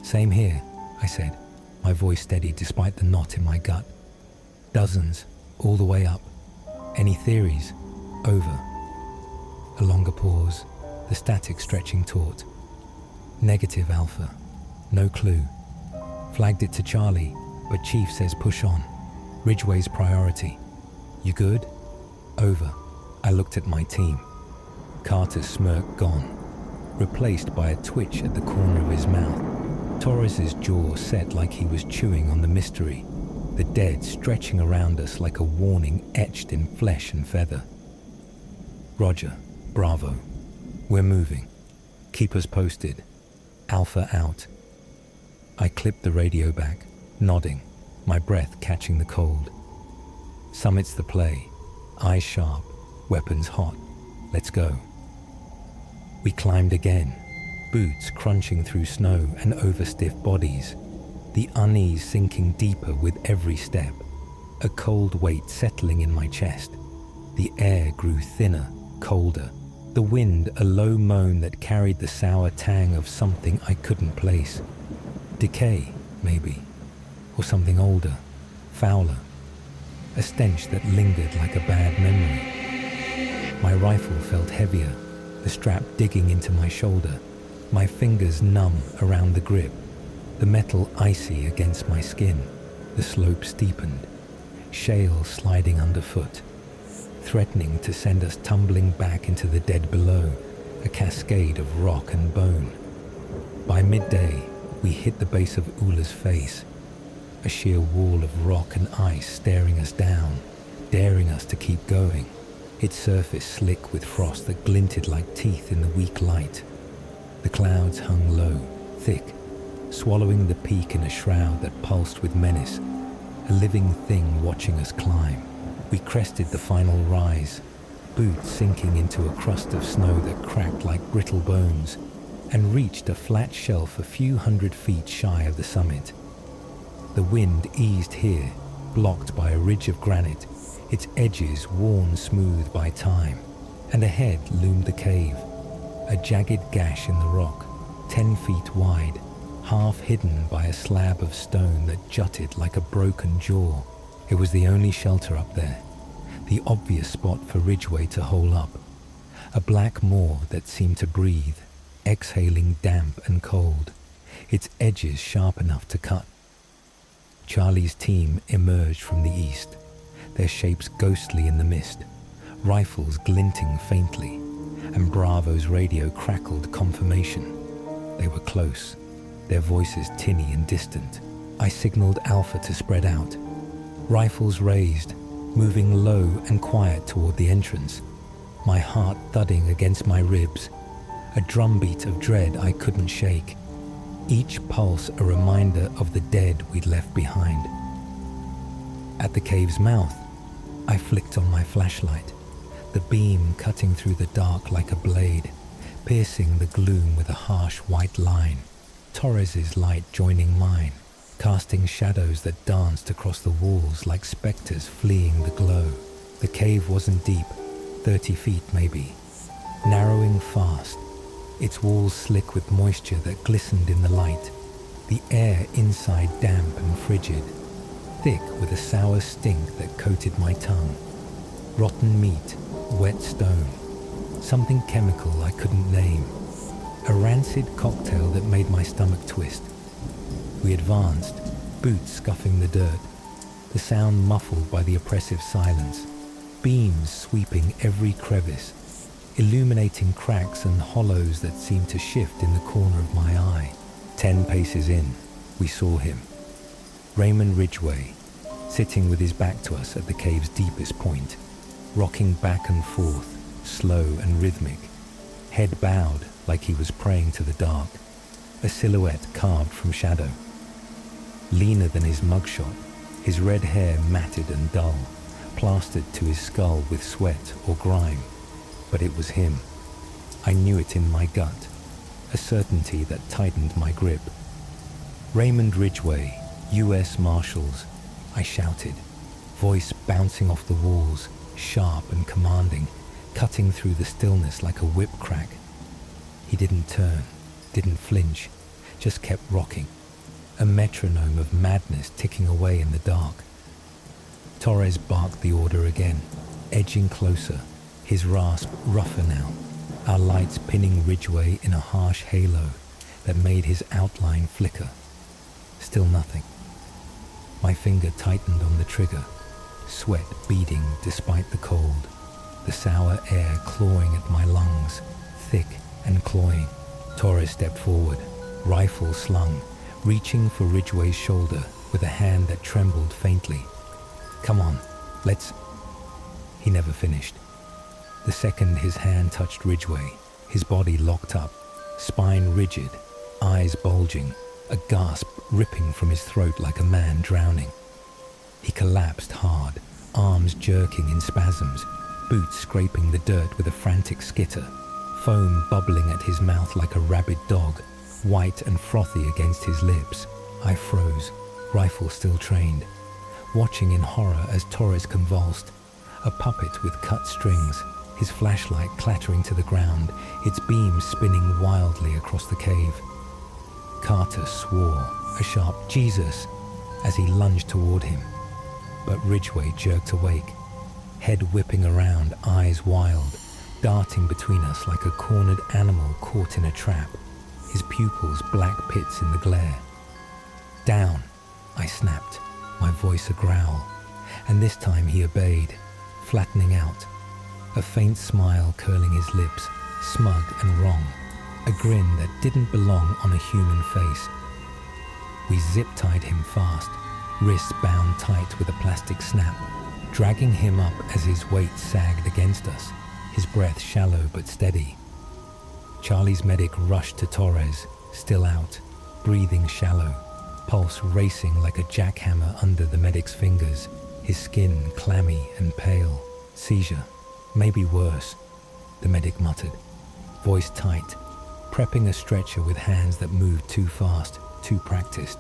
"Same here," I said, my voice steady despite the knot in my gut. "Dozens, all the way up. Any theories?" "Over." A longer pause, the static stretching taut. "Negative, Alpha. No clue. Flagged it to Charlie, but Chief says push on. Ridgeway's priority. You good?" "Over." I looked at my team. Carter's smirk gone, replaced by a twitch at the corner of his mouth. Torres's jaw set like he was chewing on the mystery, the dead stretching around us like a warning etched in flesh and feather. "Roger. Bravo. We're moving." Keep us posted. Alpha out. I clipped the radio back, nodding, my breath catching the cold. Summit's the play. Eyes sharp, weapons hot. Let's go. We climbed again, boots crunching through snow and over stiff bodies, the unease sinking deeper with every step, a cold weight settling in my chest. The air grew thinner, colder, the wind a low moan that carried the sour tang of something I couldn't place. Decay, maybe, or something older, fouler, a stench that lingered like a bad memory. My rifle felt heavier, the strap digging into my shoulder, my fingers numb around the grip, the metal icy against my skin. The slope steepened, shale sliding underfoot, threatening to send us tumbling back into the dead below, a cascade of rock and bone. By midday, we hit the base of Ula's face, a sheer wall of rock and ice staring us down, daring us to keep going, its surface slick with frost that glinted like teeth in the weak light. The clouds hung low, thick, swallowing the peak in a shroud that pulsed with menace, a living thing watching us climb. We crested the final rise, boots sinking into a crust of snow that cracked like brittle bones, and reached a flat shelf a few hundred feet shy of the summit. The wind eased here, blocked by a ridge of granite, its edges worn smooth by time, and ahead loomed the cave, a jagged gash in the rock, 10 feet wide, half hidden by a slab of stone that jutted like a broken jaw. It was the only shelter up there, the obvious spot for Ridgeway to hole up, a black moor that seemed to breathe, exhaling damp and cold, its edges sharp enough to cut. Charlie's team emerged from the east, their shapes ghostly in the mist, rifles glinting faintly, and Bravo's radio crackled confirmation. They were close, their voices tinny and distant. I signaled Alpha to spread out. Rifles raised, moving low and quiet toward the entrance, my heart thudding against my ribs, a drumbeat of dread I couldn't shake, each pulse a reminder of the dead we'd left behind. At the cave's mouth, I flicked on my flashlight, the beam cutting through the dark like a blade, piercing the gloom with a harsh white line, Torres's light joining mine, casting shadows that danced across the walls like specters fleeing the glow. The cave wasn't deep, 30 feet maybe, narrowing fast, its walls slick with moisture that glistened in the light, the air inside damp and frigid, thick with a sour stink that coated my tongue. Rotten meat, wet stone, something chemical I couldn't name, a rancid cocktail that made my stomach twist. We advanced, boots scuffing the dirt, the sound muffled by the oppressive silence, beams sweeping every crevice, illuminating cracks and hollows that seemed to shift in the corner of my eye. 10 paces in, we saw him. Raymond Ridgeway, sitting with his back to us at the cave's deepest point, rocking back and forth, slow and rhythmic, head bowed like he was praying to the dark, a silhouette carved from shadow. Leaner than his mugshot, his red hair matted and dull, plastered to his skull with sweat or grime. But it was him. I knew it in my gut, a certainty that tightened my grip. Raymond Ridgeway, U.S. Marshals, I shouted, voice bouncing off the walls, sharp and commanding, cutting through the stillness like a whip crack. He didn't turn, didn't flinch, just kept rocking, a metronome of madness ticking away in the dark. Torres barked the order again, edging closer, his rasp rougher now, our lights pinning Ridgeway in a harsh halo that made his outline flicker. Still nothing. My finger tightened on the trigger, sweat beading despite the cold, the sour air clawing at my lungs, thick and cloying. Torres stepped forward, rifle slung, reaching for Ridgeway's shoulder with a hand that trembled faintly. Come on, let's... He never finished. The second his hand touched Ridgeway, his body locked up, spine rigid, eyes bulging, a gasp ripping from his throat like a man drowning. He collapsed hard, arms jerking in spasms, boots scraping the dirt with a frantic skitter, foam bubbling at his mouth like a rabid dog, white and frothy against his lips. I froze, rifle still trained, watching in horror as Torres convulsed, a puppet with cut strings, his flashlight clattering to the ground, its beams spinning wildly across the cave. Carter swore a sharp "Jesus" as he lunged toward him, but Ridgeway jerked awake, head whipping around, eyes wild, darting between us like a cornered animal caught in a trap, his pupils black pits in the glare. "Down," I snapped, my voice a growl, and this time he obeyed, flattening out, a faint smile curling his lips, smug and wrong, a grin that didn't belong on a human face. We zip-tied him fast, wrists bound tight with a plastic snap, dragging him up as his weight sagged against us, his breath shallow but steady. Charlie's medic rushed to Torres, still out, breathing shallow, pulse racing like a jackhammer under the medic's fingers, his skin clammy and pale. "Seizure, maybe worse," the medic muttered, voice tight, prepping a stretcher with hands that moved too fast, too practiced.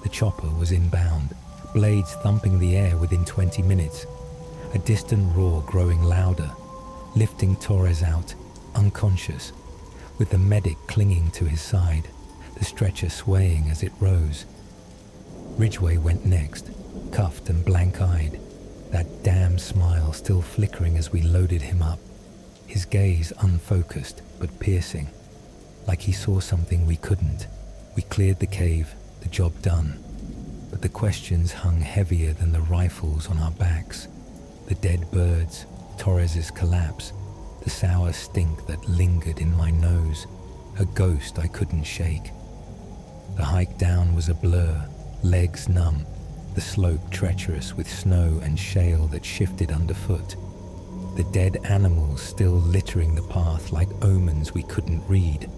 The chopper was inbound, blades thumping the air within 20 minutes, a distant roar growing louder, lifting Torres out, unconscious, with the medic clinging to his side, the stretcher swaying as it rose. Ridgeway went next, cuffed and blank-eyed, that damn smile still flickering as we loaded him up, his gaze unfocused but piercing, like he saw something we couldn't. We cleared the cave, the job done, but the questions hung heavier than the rifles on our backs. The dead birds, Torres's collapse, the sour stink that lingered in my nose, a ghost I couldn't shake. The hike down was a blur, legs numb, the slope treacherous with snow and shale that shifted underfoot. The dead animals still littering the path like omens we couldn't read,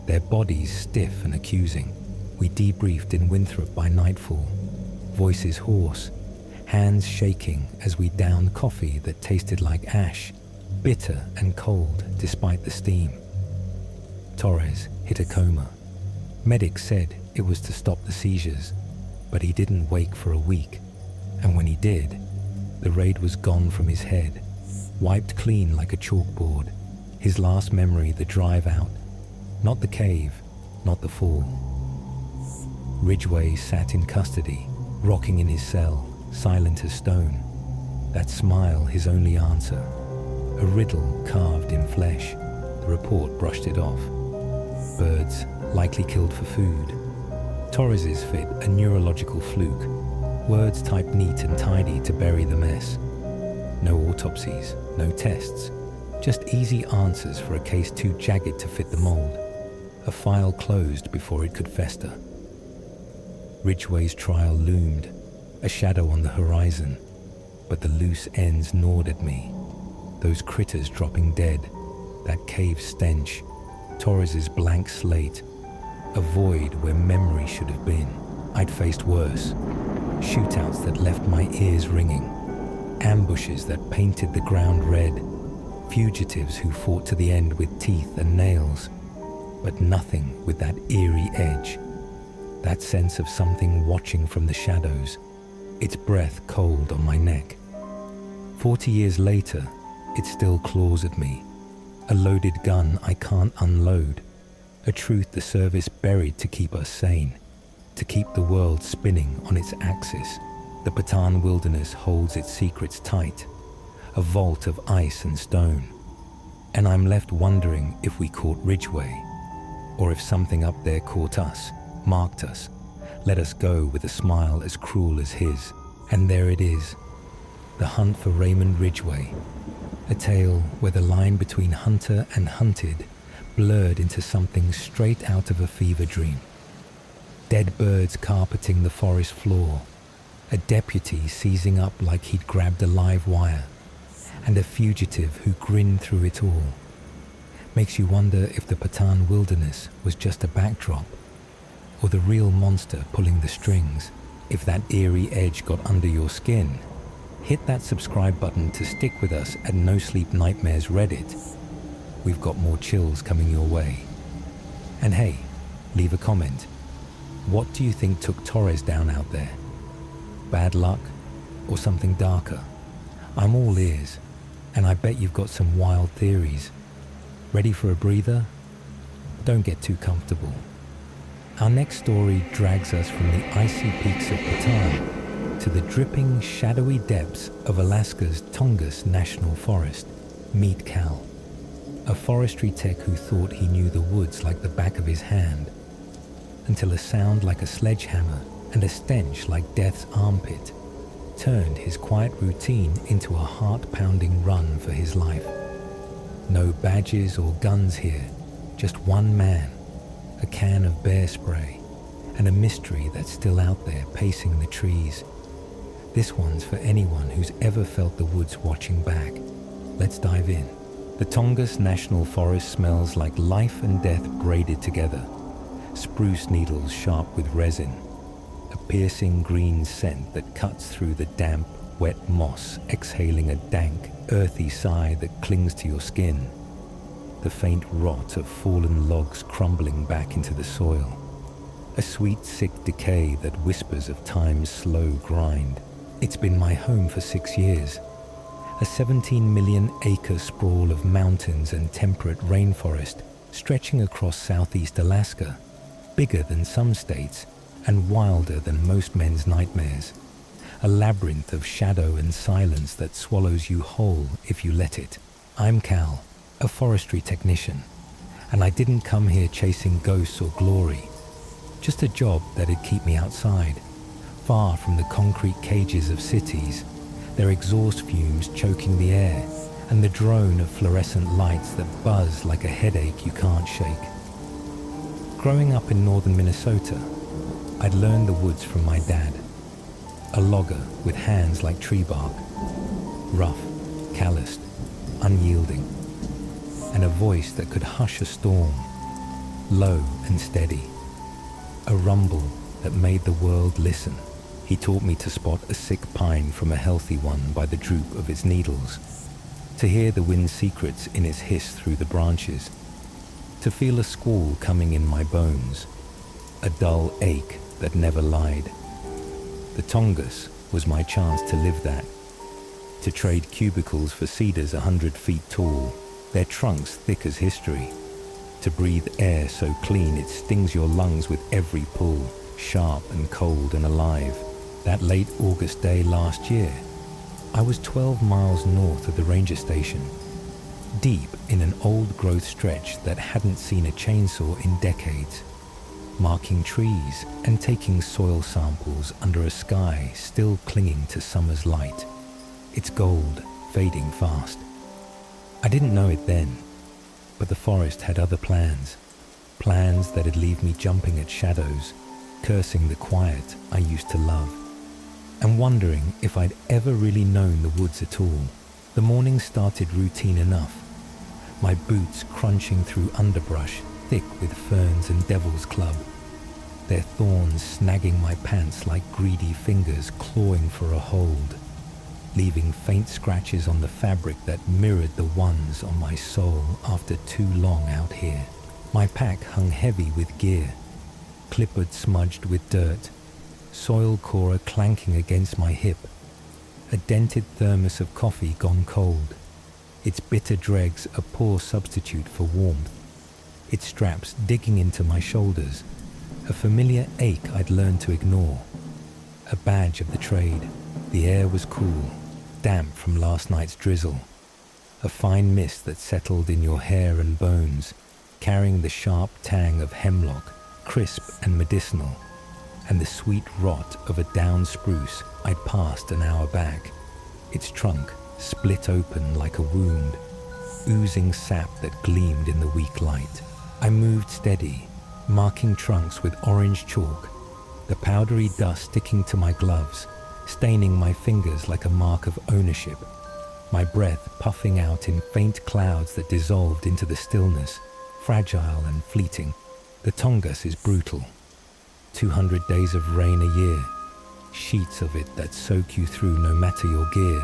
their bodies stiff and accusing. We debriefed in Winthrop by nightfall, voices hoarse, hands shaking as we downed coffee that tasted like ash, bitter and cold despite the steam. Torres hit a coma. Medics said it was to stop the seizures, but he didn't wake for a week, and when he did, the raid was gone from his head, wiped clean like a chalkboard, his last memory the drive out, not the cave, not the fall. Ridgeway sat in custody, rocking in his cell, silent as stone, that smile his only answer, a riddle carved in flesh. The report brushed it off. Birds, likely killed for food. Torres's fit, a neurological fluke, words typed neat and tidy to bury the mess. No autopsies, no tests, just easy answers for a case too jagged to fit the mold. A file closed before it could fester. Ridgeway's trial loomed, a shadow on the horizon, but the loose ends gnawed at me. Those critters dropping dead, that cave stench, Torres's blank slate, a void where memory should have been. I'd faced worse. Shootouts that left my ears ringing. Ambushes that painted the ground red. Fugitives who fought to the end with teeth and nails. But nothing with that eerie edge. That sense of something watching from the shadows. Its breath cold on my neck. 40 years later, it still claws at me. A loaded gun I can't unload. A truth the service buried to keep us sane, to keep the world spinning on its axis. The Patan wilderness holds its secrets tight, a vault of ice and stone. And I'm left wondering if we caught Ridgeway, or if something up there caught us, marked us, let us go with a smile as cruel as his. And there it is, the hunt for Raymond Ridgeway, a tale where the line between hunter and hunted blurred into something straight out of a fever dream. Dead birds carpeting the forest floor, a deputy seizing up like he'd grabbed a live wire, and a fugitive who grinned through it all. Makes you wonder if the Patan wilderness was just a backdrop, or the real monster pulling the strings. If that eerie edge got under your skin, hit that subscribe button to stick with us at NoSleep Nightmares Reddit. We've got more chills coming your way. And hey, leave a comment. What do you think took Torres down out there? Bad luck or something darker? I'm all ears, and I bet you've got some wild theories. Ready for a breather? Don't get too comfortable. Our next story drags us from the icy peaks of Patan to the dripping, shadowy depths of Alaska's Tongass National Forest. Meet Cal, a forestry tech who thought he knew the woods like the back of his hand, until a sound like a sledgehammer and a stench like death's armpit turned his quiet routine into a heart-pounding run for his life. No badges or guns here, just one man, a can of bear spray, and a mystery that's still out there pacing the trees. This one's for anyone who's ever felt the woods watching back. Let's dive in. The Tongass National Forest smells like life and death braided together. Spruce needles sharp with resin, a piercing green scent that cuts through the damp, wet moss, exhaling a dank, earthy sigh that clings to your skin. The faint rot of fallen logs crumbling back into the soil. A sweet, sick decay that whispers of time's slow grind. It's been my home for 6 years. A 17 million acre sprawl of mountains and temperate rainforest stretching across southeast Alaska, bigger than some states and wilder than most men's nightmares. A labyrinth of shadow and silence that swallows you whole if you let it. I'm Cal, a forestry technician, and I didn't come here chasing ghosts or glory. Just a job that'd keep me outside, far from the concrete cages of cities, their exhaust fumes choking the air, and the drone of fluorescent lights that buzz like a headache you can't shake. Growing up in northern Minnesota, I'd learned the woods from my dad, a logger with hands like tree bark, rough, calloused, unyielding, and a voice that could hush a storm, low and steady, a rumble that made the world listen. He taught me to spot a sick pine from a healthy one by the droop of its needles, to hear the wind's secrets in its hiss through the branches, to feel a squall coming in my bones, a dull ache that never lied. The Tongass was my chance to live that, to trade cubicles for cedars 100 feet tall, their trunks thick as history, to breathe air so clean it stings your lungs with every pull, sharp and cold and alive. That late August day last year, I was 12 miles north of the ranger station, deep in an old-growth stretch that hadn't seen a chainsaw in decades, marking trees and taking soil samples under a sky still clinging to summer's light, its gold fading fast. I didn't know it then, but the forest had other plans that'd leave me jumping at shadows, cursing the quiet I used to love, and wondering if I'd ever really known the woods at all. The morning started routine enough, my boots crunching through underbrush thick with ferns and devil's club, their thorns snagging my pants like greedy fingers clawing for a hold, leaving faint scratches on the fabric that mirrored the ones on my soul after too long out here. My pack hung heavy with gear, clipboard smudged with dirt, soil corer clanking against my hip, a dented thermos of coffee gone cold, its bitter dregs a poor substitute for warmth, its straps digging into my shoulders, a familiar ache I'd learned to ignore, a badge of the trade. The air was cool, damp from last night's drizzle, a fine mist that settled in your hair and bones, carrying the sharp tang of hemlock, crisp and medicinal, and the sweet rot of a downed spruce I'd passed an hour back, its trunk split open like a wound, oozing sap that gleamed in the weak light. I moved steady, marking trunks with orange chalk, the powdery dust sticking to my gloves, staining my fingers like a mark of ownership. my breath puffing out in faint clouds that dissolved into the stillness, fragile and fleeting. The Tongass is brutal. 200 days of rain a year, sheets of it that soak you through no matter your gear.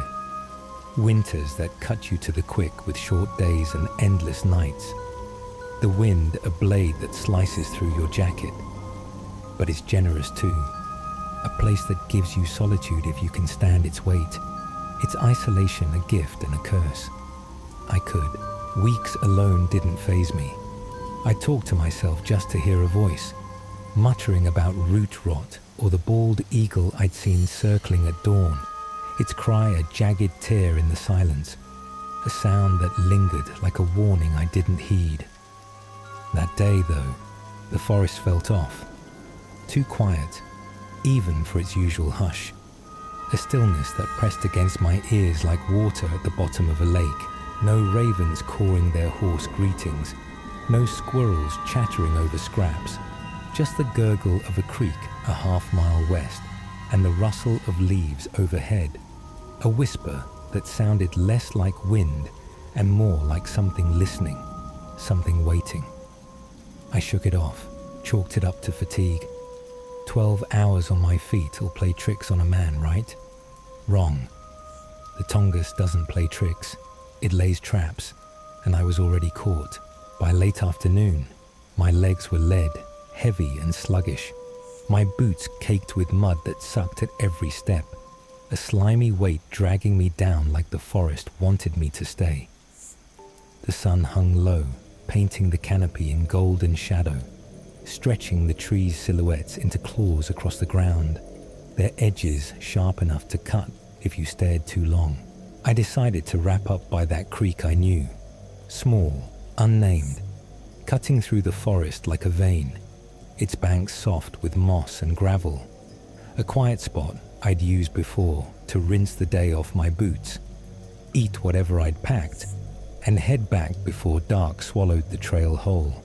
Winters that cut you to the quick with short days and endless nights. The wind a blade that slices through your jacket. But it's generous too. A place that gives you solitude if you can stand its weight. Its isolation a gift and a curse. I could. Weeks alone didn't faze me. I talked to myself just to hear a voice, muttering about root rot or the bald eagle I'd seen circling at dawn. Its cry a jagged tear in the silence. A sound that lingered like a warning I didn't heed. That day, though, the forest felt off. Too quiet, even for its usual hush. A stillness that pressed against my ears like water at the bottom of a lake. No ravens cawing their hoarse greetings. No squirrels chattering over scraps. Just the gurgle of a creek a half-mile west and the rustle of leaves overhead. A whisper that sounded less like wind and more like something listening, something waiting. I shook it off, chalked it up to fatigue. 12 hours on my feet will play tricks on a man, right? Wrong. The Tongass doesn't play tricks. It lays traps, and I was already caught. By late afternoon, my legs were lead, heavy and sluggish. My boots caked with mud that sucked at every step. A slimy weight dragging me down like the forest wanted me to stay. The sun hung low, painting the canopy in golden shadow, stretching the trees' silhouettes into claws across the ground, their edges sharp enough to cut if you stared too long. I decided to wrap up by that creek I knew, small, unnamed, cutting through the forest like a vein, its banks soft with moss and gravel. A quiet spot I'd used before to rinse the day off my boots, eat whatever I'd packed, and head back before dark swallowed the trail whole.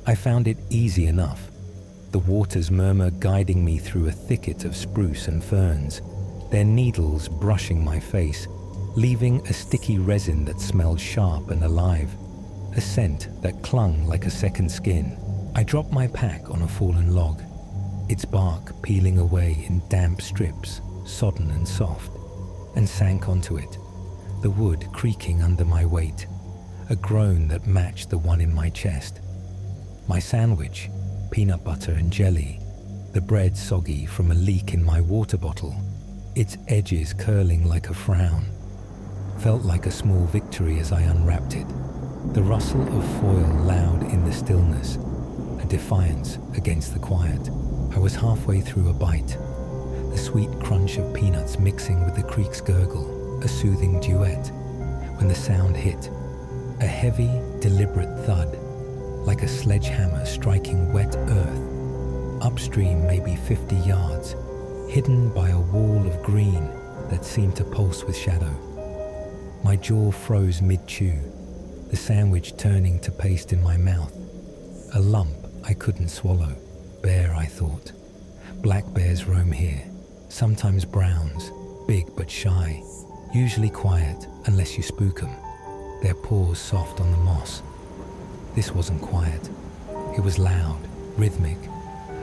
I found it easy enough, the water's murmur guiding me through a thicket of spruce and ferns, their needles brushing my face, leaving a sticky resin that smelled sharp and alive, a scent that clung like a second skin. I dropped my pack on a fallen log, its bark peeling away in damp strips, sodden and soft, and sank onto it, the wood creaking under my weight, a groan that matched the one in my chest. My sandwich, peanut butter and jelly, the bread soggy from a leak in my water bottle, its edges curling like a frown, felt like a small victory as I unwrapped it. The rustle of foil loud in the stillness, a defiance against the quiet. I was halfway through a bite, the sweet crunch of peanuts mixing with the creek's gurgle, a soothing duet, when the sound hit, a heavy, deliberate thud, like a sledgehammer striking wet earth, upstream maybe 50 yards, hidden by a wall of green that seemed to pulse with shadow. My jaw froze mid-chew, the sandwich turning to paste in my mouth, a lump I couldn't swallow. Bear, I thought. Black bears roam here, sometimes browns, big but shy, usually quiet unless you spook them, their paws soft on the moss. This wasn't quiet. It was loud, rhythmic,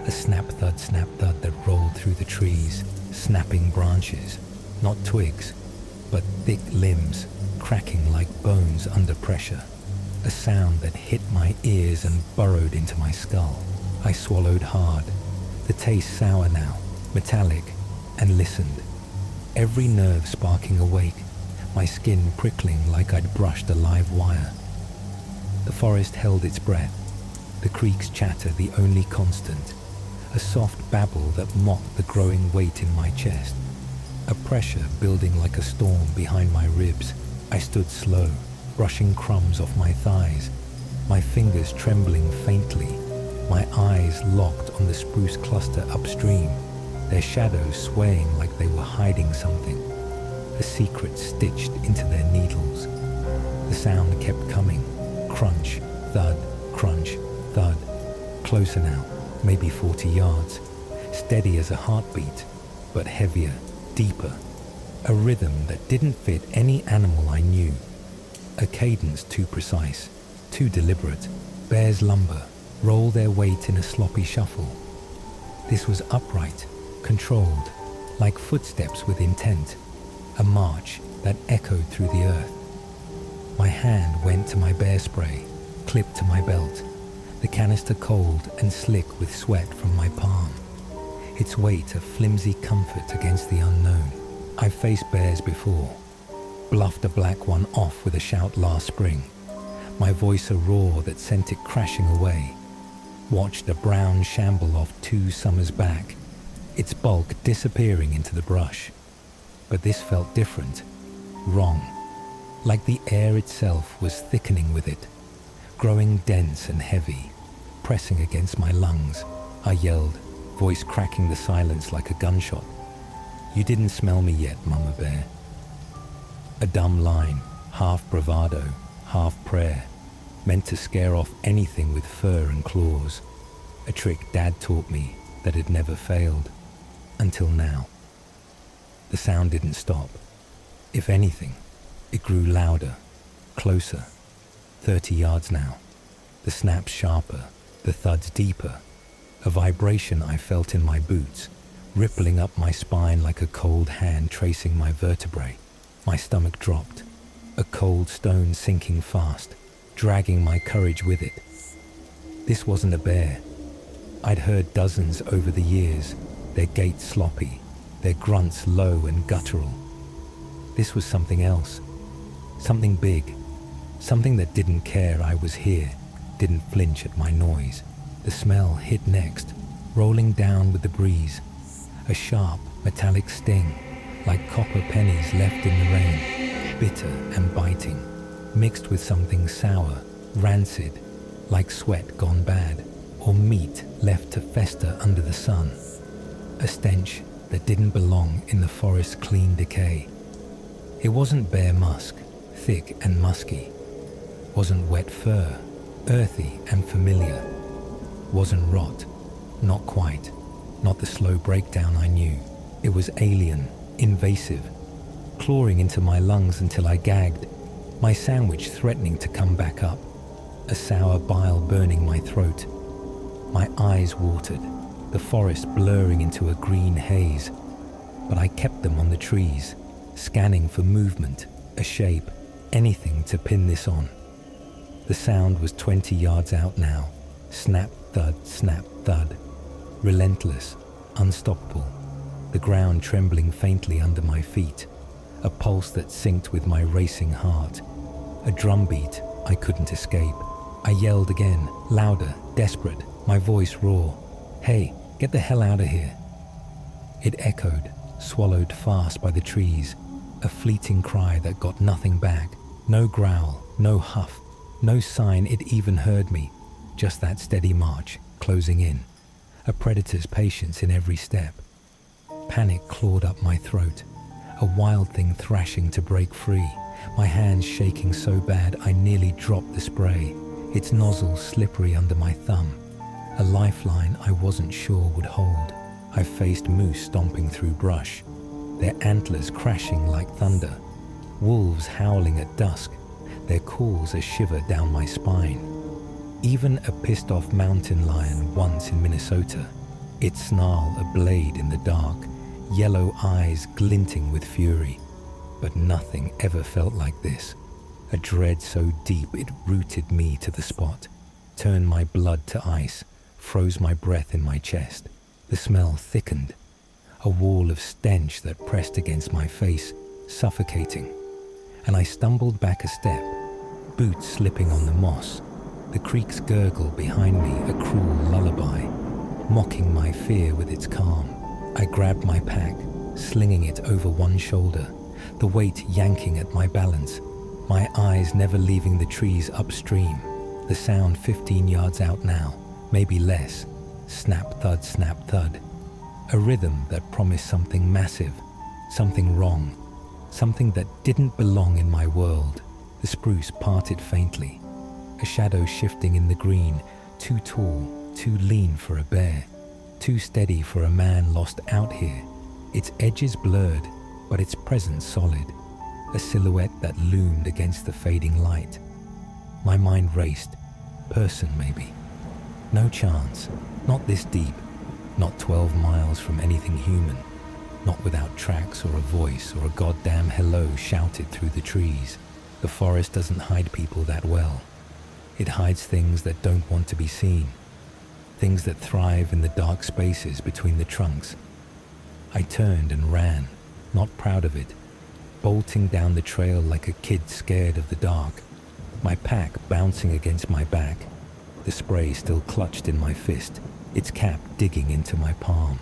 a snap thud that rolled through the trees, snapping branches, not twigs, but thick limbs, cracking like bones under pressure, a sound that hit my ears and burrowed into my skull. I swallowed hard, the taste sour now, metallic, and listened, every nerve sparking awake, my skin prickling like I'd brushed a live wire. The forest held its breath, the creek's chatter the only constant, a soft babble that mocked the growing weight in my chest, a pressure building like a storm behind my ribs. I stood slow, brushing crumbs off my thighs, my fingers trembling faintly, my eyes locked on the spruce cluster upstream, their shadows swaying like they were hiding something, a secret stitched into their needles. The sound kept coming, crunch, thud, closer now, maybe 40 yards, steady as a heartbeat, but heavier, deeper. A rhythm that didn't fit any animal I knew. A cadence too precise, too deliberate. Bears lumber, roll their weight in a sloppy shuffle. This was upright, controlled, like footsteps with intent. A march that echoed through the earth. My hand went to my bear spray, clipped to my belt, the canister cold and slick with sweat from my palm. Its weight a flimsy comfort against the unknown. I've faced bears before, bluffed a black one off with a shout last spring, my voice a roar that sent it crashing away, watched a brown shamble off 2 summers back, its bulk disappearing into the brush. But this felt different, wrong, like the air itself was thickening with it, growing dense and heavy, pressing against my lungs. I yelled, voice cracking the silence like a gunshot. "You didn't smell me yet, Mama Bear." A dumb line, half bravado, half prayer, meant to scare off anything with fur and claws. A trick Dad taught me that had never failed, until now. The sound didn't stop. If anything, it grew louder, closer. 30 yards now. The snaps sharper, the thuds deeper. A vibration I felt in my boots, rippling up my spine like a cold hand tracing my vertebrae. My stomach dropped, a cold stone sinking fast, dragging my courage with it. This wasn't a bear. I'd heard dozens over the years, their gait sloppy, their grunts low and guttural. This was something else, something big, something that didn't care I was here, didn't flinch at my noise. The smell hit next, rolling down with the breeze, a sharp metallic sting, like copper pennies left in the rain, bitter and biting, mixed with something sour, rancid, like sweat gone bad, or meat left to fester under the sun. A stench that didn't belong in the forest's clean decay. It wasn't bear musk, thick and musky. Wasn't wet fur, earthy and familiar. Wasn't rot, not quite, not the slow breakdown I knew. It was alien, invasive, clawing into my lungs until I gagged, my sandwich threatening to come back up, a sour bile burning my throat. My eyes watered, the forest blurring into a green haze, but I kept them on the trees, scanning for movement, a shape, anything to pin this on. The sound was 20 yards out now, snap, thud, relentless, unstoppable, the ground trembling faintly under my feet, a pulse that synced with my racing heart, a drumbeat I couldn't escape. I yelled again, louder, desperate, my voice raw. "Hey, get the hell out of here." It echoed, swallowed fast by the trees, a fleeting cry that got nothing back, no growl, no huff, no sign it even heard me, just that steady march, closing in, a predator's patience in every step. Panic clawed up my throat, a wild thing thrashing to break free, my hands shaking so bad I nearly dropped the spray, its nozzle slippery under my thumb, a lifeline I wasn't sure would hold. I faced moose stomping through brush, their antlers crashing like thunder, wolves howling at dusk, their calls a shiver down my spine. Even a pissed-off mountain lion once in Minnesota, its snarl a blade in the dark, yellow eyes glinting with fury. But nothing ever felt like this. A dread so deep it rooted me to the spot, turned my blood to ice, froze my breath in my chest. The smell thickened, a wall of stench that pressed against my face, suffocating. And I stumbled back a step, boots slipping on the moss, the creek's gurgle behind me a cruel lullaby, mocking my fear with its calm. I grabbed my pack, slinging it over one shoulder, the weight yanking at my balance, my eyes never leaving the trees upstream, the sound 15 yards out now, maybe less, snap, thud, a rhythm that promised something massive, something wrong, something that didn't belong in my world. The spruce parted faintly, a shadow shifting in the green, too tall, too lean for a bear, too steady for a man lost out here, its edges blurred, but its presence solid, a silhouette that loomed against the fading light. My mind raced. Person, maybe. No chance. Not this deep. Not 12 miles from anything human. Not without tracks or a voice or a goddamn hello shouted through the trees. The forest doesn't hide people that well. It hides things that don't want to be seen. Things that thrive in the dark spaces between the trunks. I turned and ran, not proud of it, bolting down the trail like a kid scared of the dark, my pack bouncing against my back, the spray still clutched in my fist, its cap digging into my palm.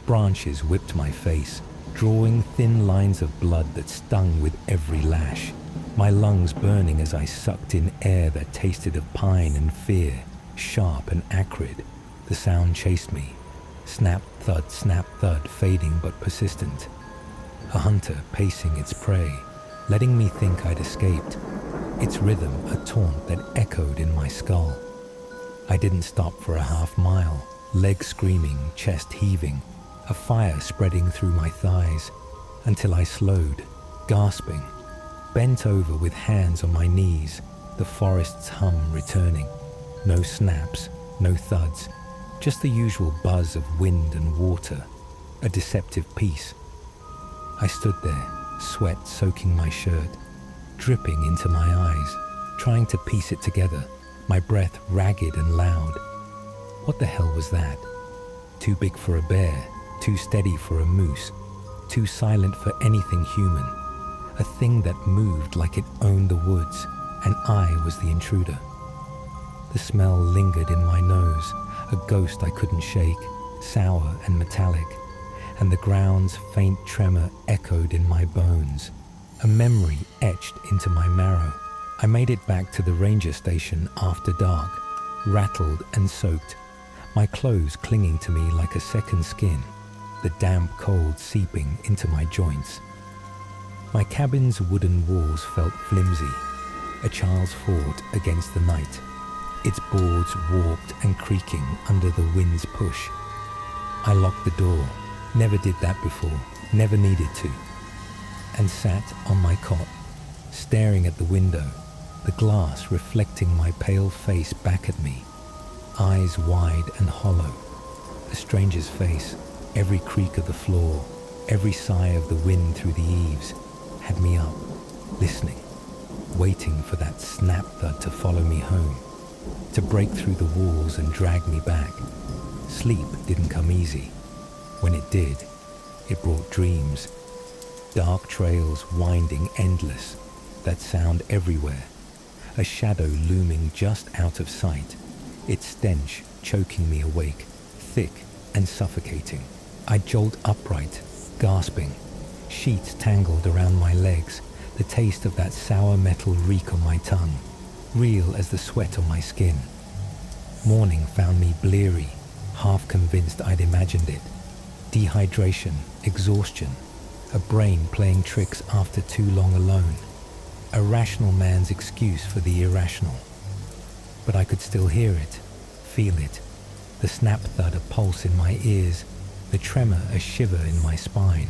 Branches whipped my face, drawing thin lines of blood that stung with every lash, my lungs burning as I sucked in air that tasted of pine and fear, sharp and acrid. The sound chased me. Snap, thud, fading but persistent. A hunter pacing its prey, letting me think I'd escaped. Its rhythm a taunt that echoed in my skull. I didn't stop for a half mile, legs screaming, chest heaving, a fire spreading through my thighs, until I slowed, gasping, bent over with hands on my knees, the forest's hum returning. No snaps, no thuds, just the usual buzz of wind and water, a deceptive peace. I stood there, sweat soaking my shirt, dripping into my eyes, trying to piece it together, my breath ragged and loud. What the hell was that? Too big for a bear, too steady for a moose, too silent for anything human. A thing that moved like it owned the woods, and I was the intruder. The smell lingered in my nose, a ghost I couldn't shake, sour and metallic, and the ground's faint tremor echoed in my bones, a memory etched into my marrow. I made it back to the ranger station after dark, rattled and soaked, my clothes clinging to me like a second skin, the damp cold seeping into my joints. My cabin's wooden walls felt flimsy, a child's fort against the night, its boards warped and creaking under the wind's push. I locked the door, never did that before, never needed to, and sat on my cot, staring at the window, the glass reflecting my pale face back at me, eyes wide and hollow. A stranger's face, every creak of the floor, every sigh of the wind through the eaves, had me up, listening, waiting for that snap thud to follow me home, to break through the walls and drag me back. Sleep didn't come easy. When it did, it brought dreams. Dark trails winding endless, that sound everywhere. A shadow looming just out of sight, its stench choking me awake, thick and suffocating. I jolt upright, gasping, sheets tangled around my legs, the taste of that sour metal reek on my tongue, real as the sweat on my skin. Morning found me bleary, half convinced I'd imagined it. Dehydration, exhaustion, a brain playing tricks after too long alone. A rational man's excuse for the irrational. But I could still hear it, feel it, the snap thud a pulse in my ears, the tremor a shiver in my spine,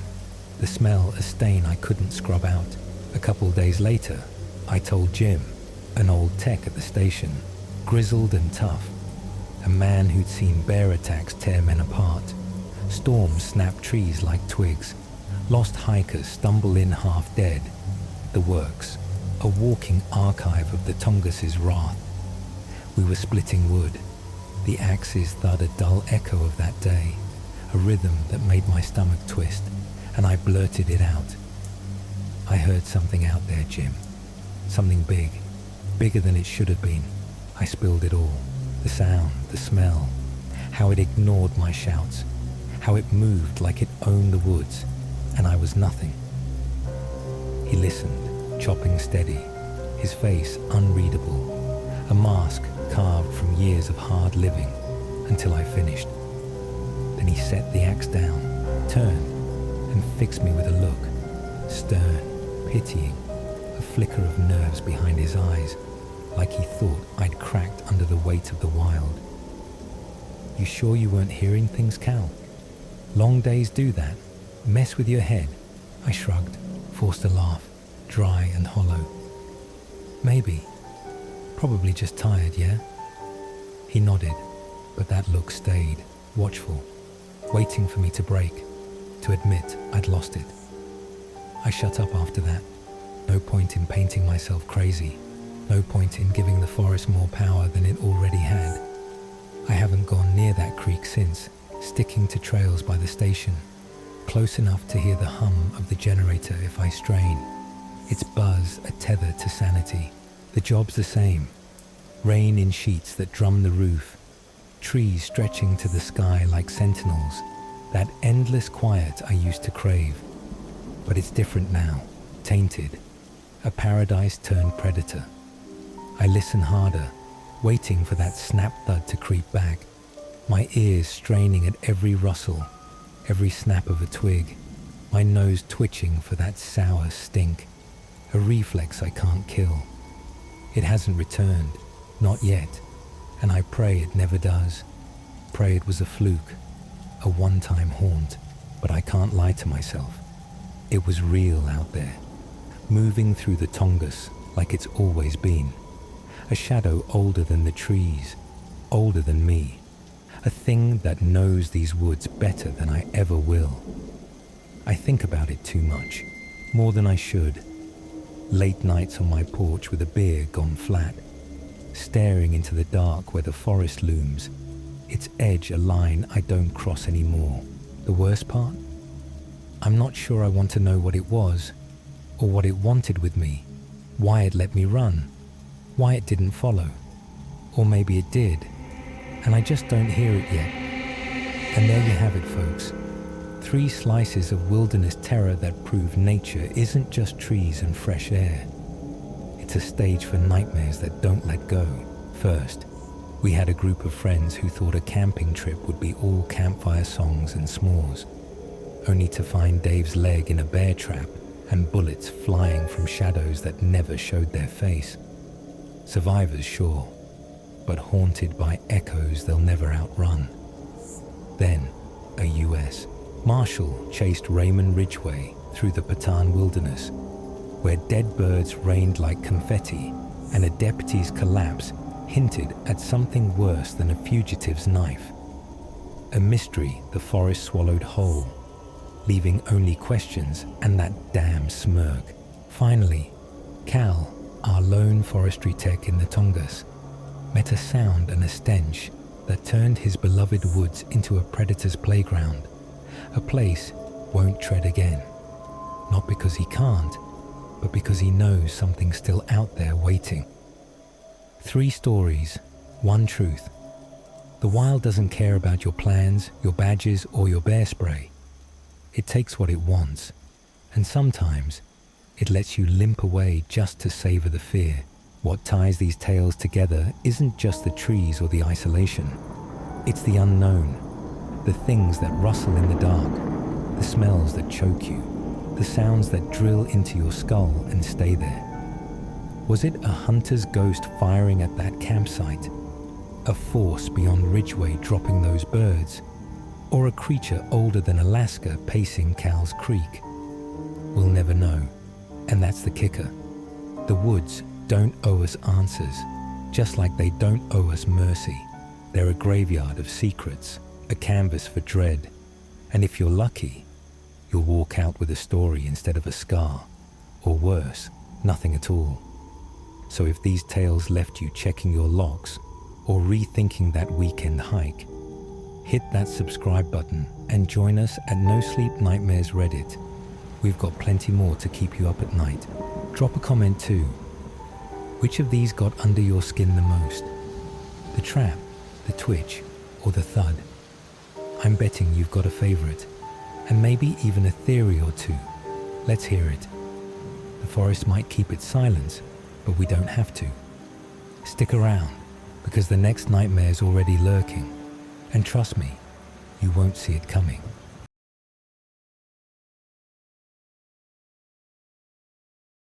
the smell a stain I couldn't scrub out. A couple days later, I told Jim, an old tech at the station, grizzled and tough, a man who'd seen bear attacks tear men apart, storms snap trees like twigs, lost hikers stumble in half dead, the works, a walking archive of the Tongass's wrath. We were splitting wood, the axes thud a dull echo of that day, a rhythm that made my stomach twist, and I blurted it out. I heard something out there, Jim, something big, bigger than it should have been. I spilled it all, the sound, the smell, how it ignored my shouts, how it moved like it owned the woods, and I was nothing. He listened, chopping steady, his face unreadable, a mask carved from years of hard living, until I finished. Then he set the axe down, turned, and fixed me with a look, stern, pitying, a flicker of nerves behind his eyes, like he thought I'd cracked under the weight of the wild. You sure you weren't hearing things, Cal? Long days do that, mess with your head, I shrugged, forced a laugh, dry and hollow. Maybe. Probably just tired, yeah? He nodded, but that look stayed, watchful, waiting for me to break, to admit I'd lost it. I shut up after that. No point in painting myself crazy. No point in giving the forest more power than it already had. I haven't gone near that creek since, sticking to trails by the station, close enough to hear the hum of the generator if I strain. Its buzz a tether to sanity. The job's the same. Rain in sheets that drum the roof. Trees stretching to the sky like sentinels. That endless quiet I used to crave. But it's different now. Tainted. A paradise turned predator. I listen harder, waiting for that snap thud to creep back. My ears straining at every rustle, every snap of a twig. My nose twitching for that sour stink. A reflex I can't kill. It hasn't returned, not yet, and I pray it never does. Pray it was a fluke, a one-time haunt, but I can't lie to myself. It was real out there, moving through the Tongass like it's always been. A shadow older than the trees, older than me. A thing that knows these woods better than I ever will. I think about it too much, more than I should. Late nights on my porch with a beer gone flat, staring into the dark where the forest looms, its edge a line I don't cross anymore. The worst part? I'm not sure I want to know what it was, or what it wanted with me, why it let me run, why it didn't follow. Or maybe it did, and I just don't hear it yet. And there you have it, folks. 3 slices of wilderness terror that prove nature isn't just trees and fresh air. It's a stage for nightmares that don't let go. First, we had a group of friends who thought a camping trip would be all campfire songs and s'mores, only to find Dave's leg in a bear trap and bullets flying from shadows that never showed their face. Survivors, sure, but haunted by echoes they'll never outrun. Then, a US. Marshal chased Raymond Ridgeway through the P.20 wilderness, where dead birds rained like confetti, and a deputy's collapse hinted at something worse than a fugitive's knife. A mystery the forest swallowed whole, leaving only questions and that damn smirk. Finally, Cal, our lone forestry tech in the Tongass, met a sound and a stench that turned his beloved woods into a predator's playground, a place won't tread again. Not because he can't, but because he knows something's still out there waiting. 3 stories, 1 truth. The wild doesn't care about your plans, your badges, or your bear spray. It takes what it wants, and sometimes it lets you limp away just to savor the fear. What ties these tales together isn't just the trees or the isolation. It's the unknown, the things that rustle in the dark, the smells that choke you, the sounds that drill into your skull and stay there. Was it a hunter's ghost firing at that campsite? A force beyond Ridgeway dropping those birds? Or a creature older than Alaska pacing Cal's Creek? We'll never know, and that's the kicker. The woods don't owe us answers, just like they don't owe us mercy. They're a graveyard of secrets, a canvas for dread, and if you're lucky, you'll walk out with a story instead of a scar, or worse, nothing at all. So if these tales left you checking your locks, or rethinking that weekend hike, hit that subscribe button and join us at NoSleep Nightmares Reddit. We've got plenty more to keep you up at night. Drop a comment too. Which of these got under your skin the most? The trap, the twitch, or the thud? I'm betting you've got a favorite, and maybe even a theory or two. Let's hear it. The forest might keep its silence, but we don't have to. Stick around, because the next nightmare's already lurking, and trust me, you won't see it coming.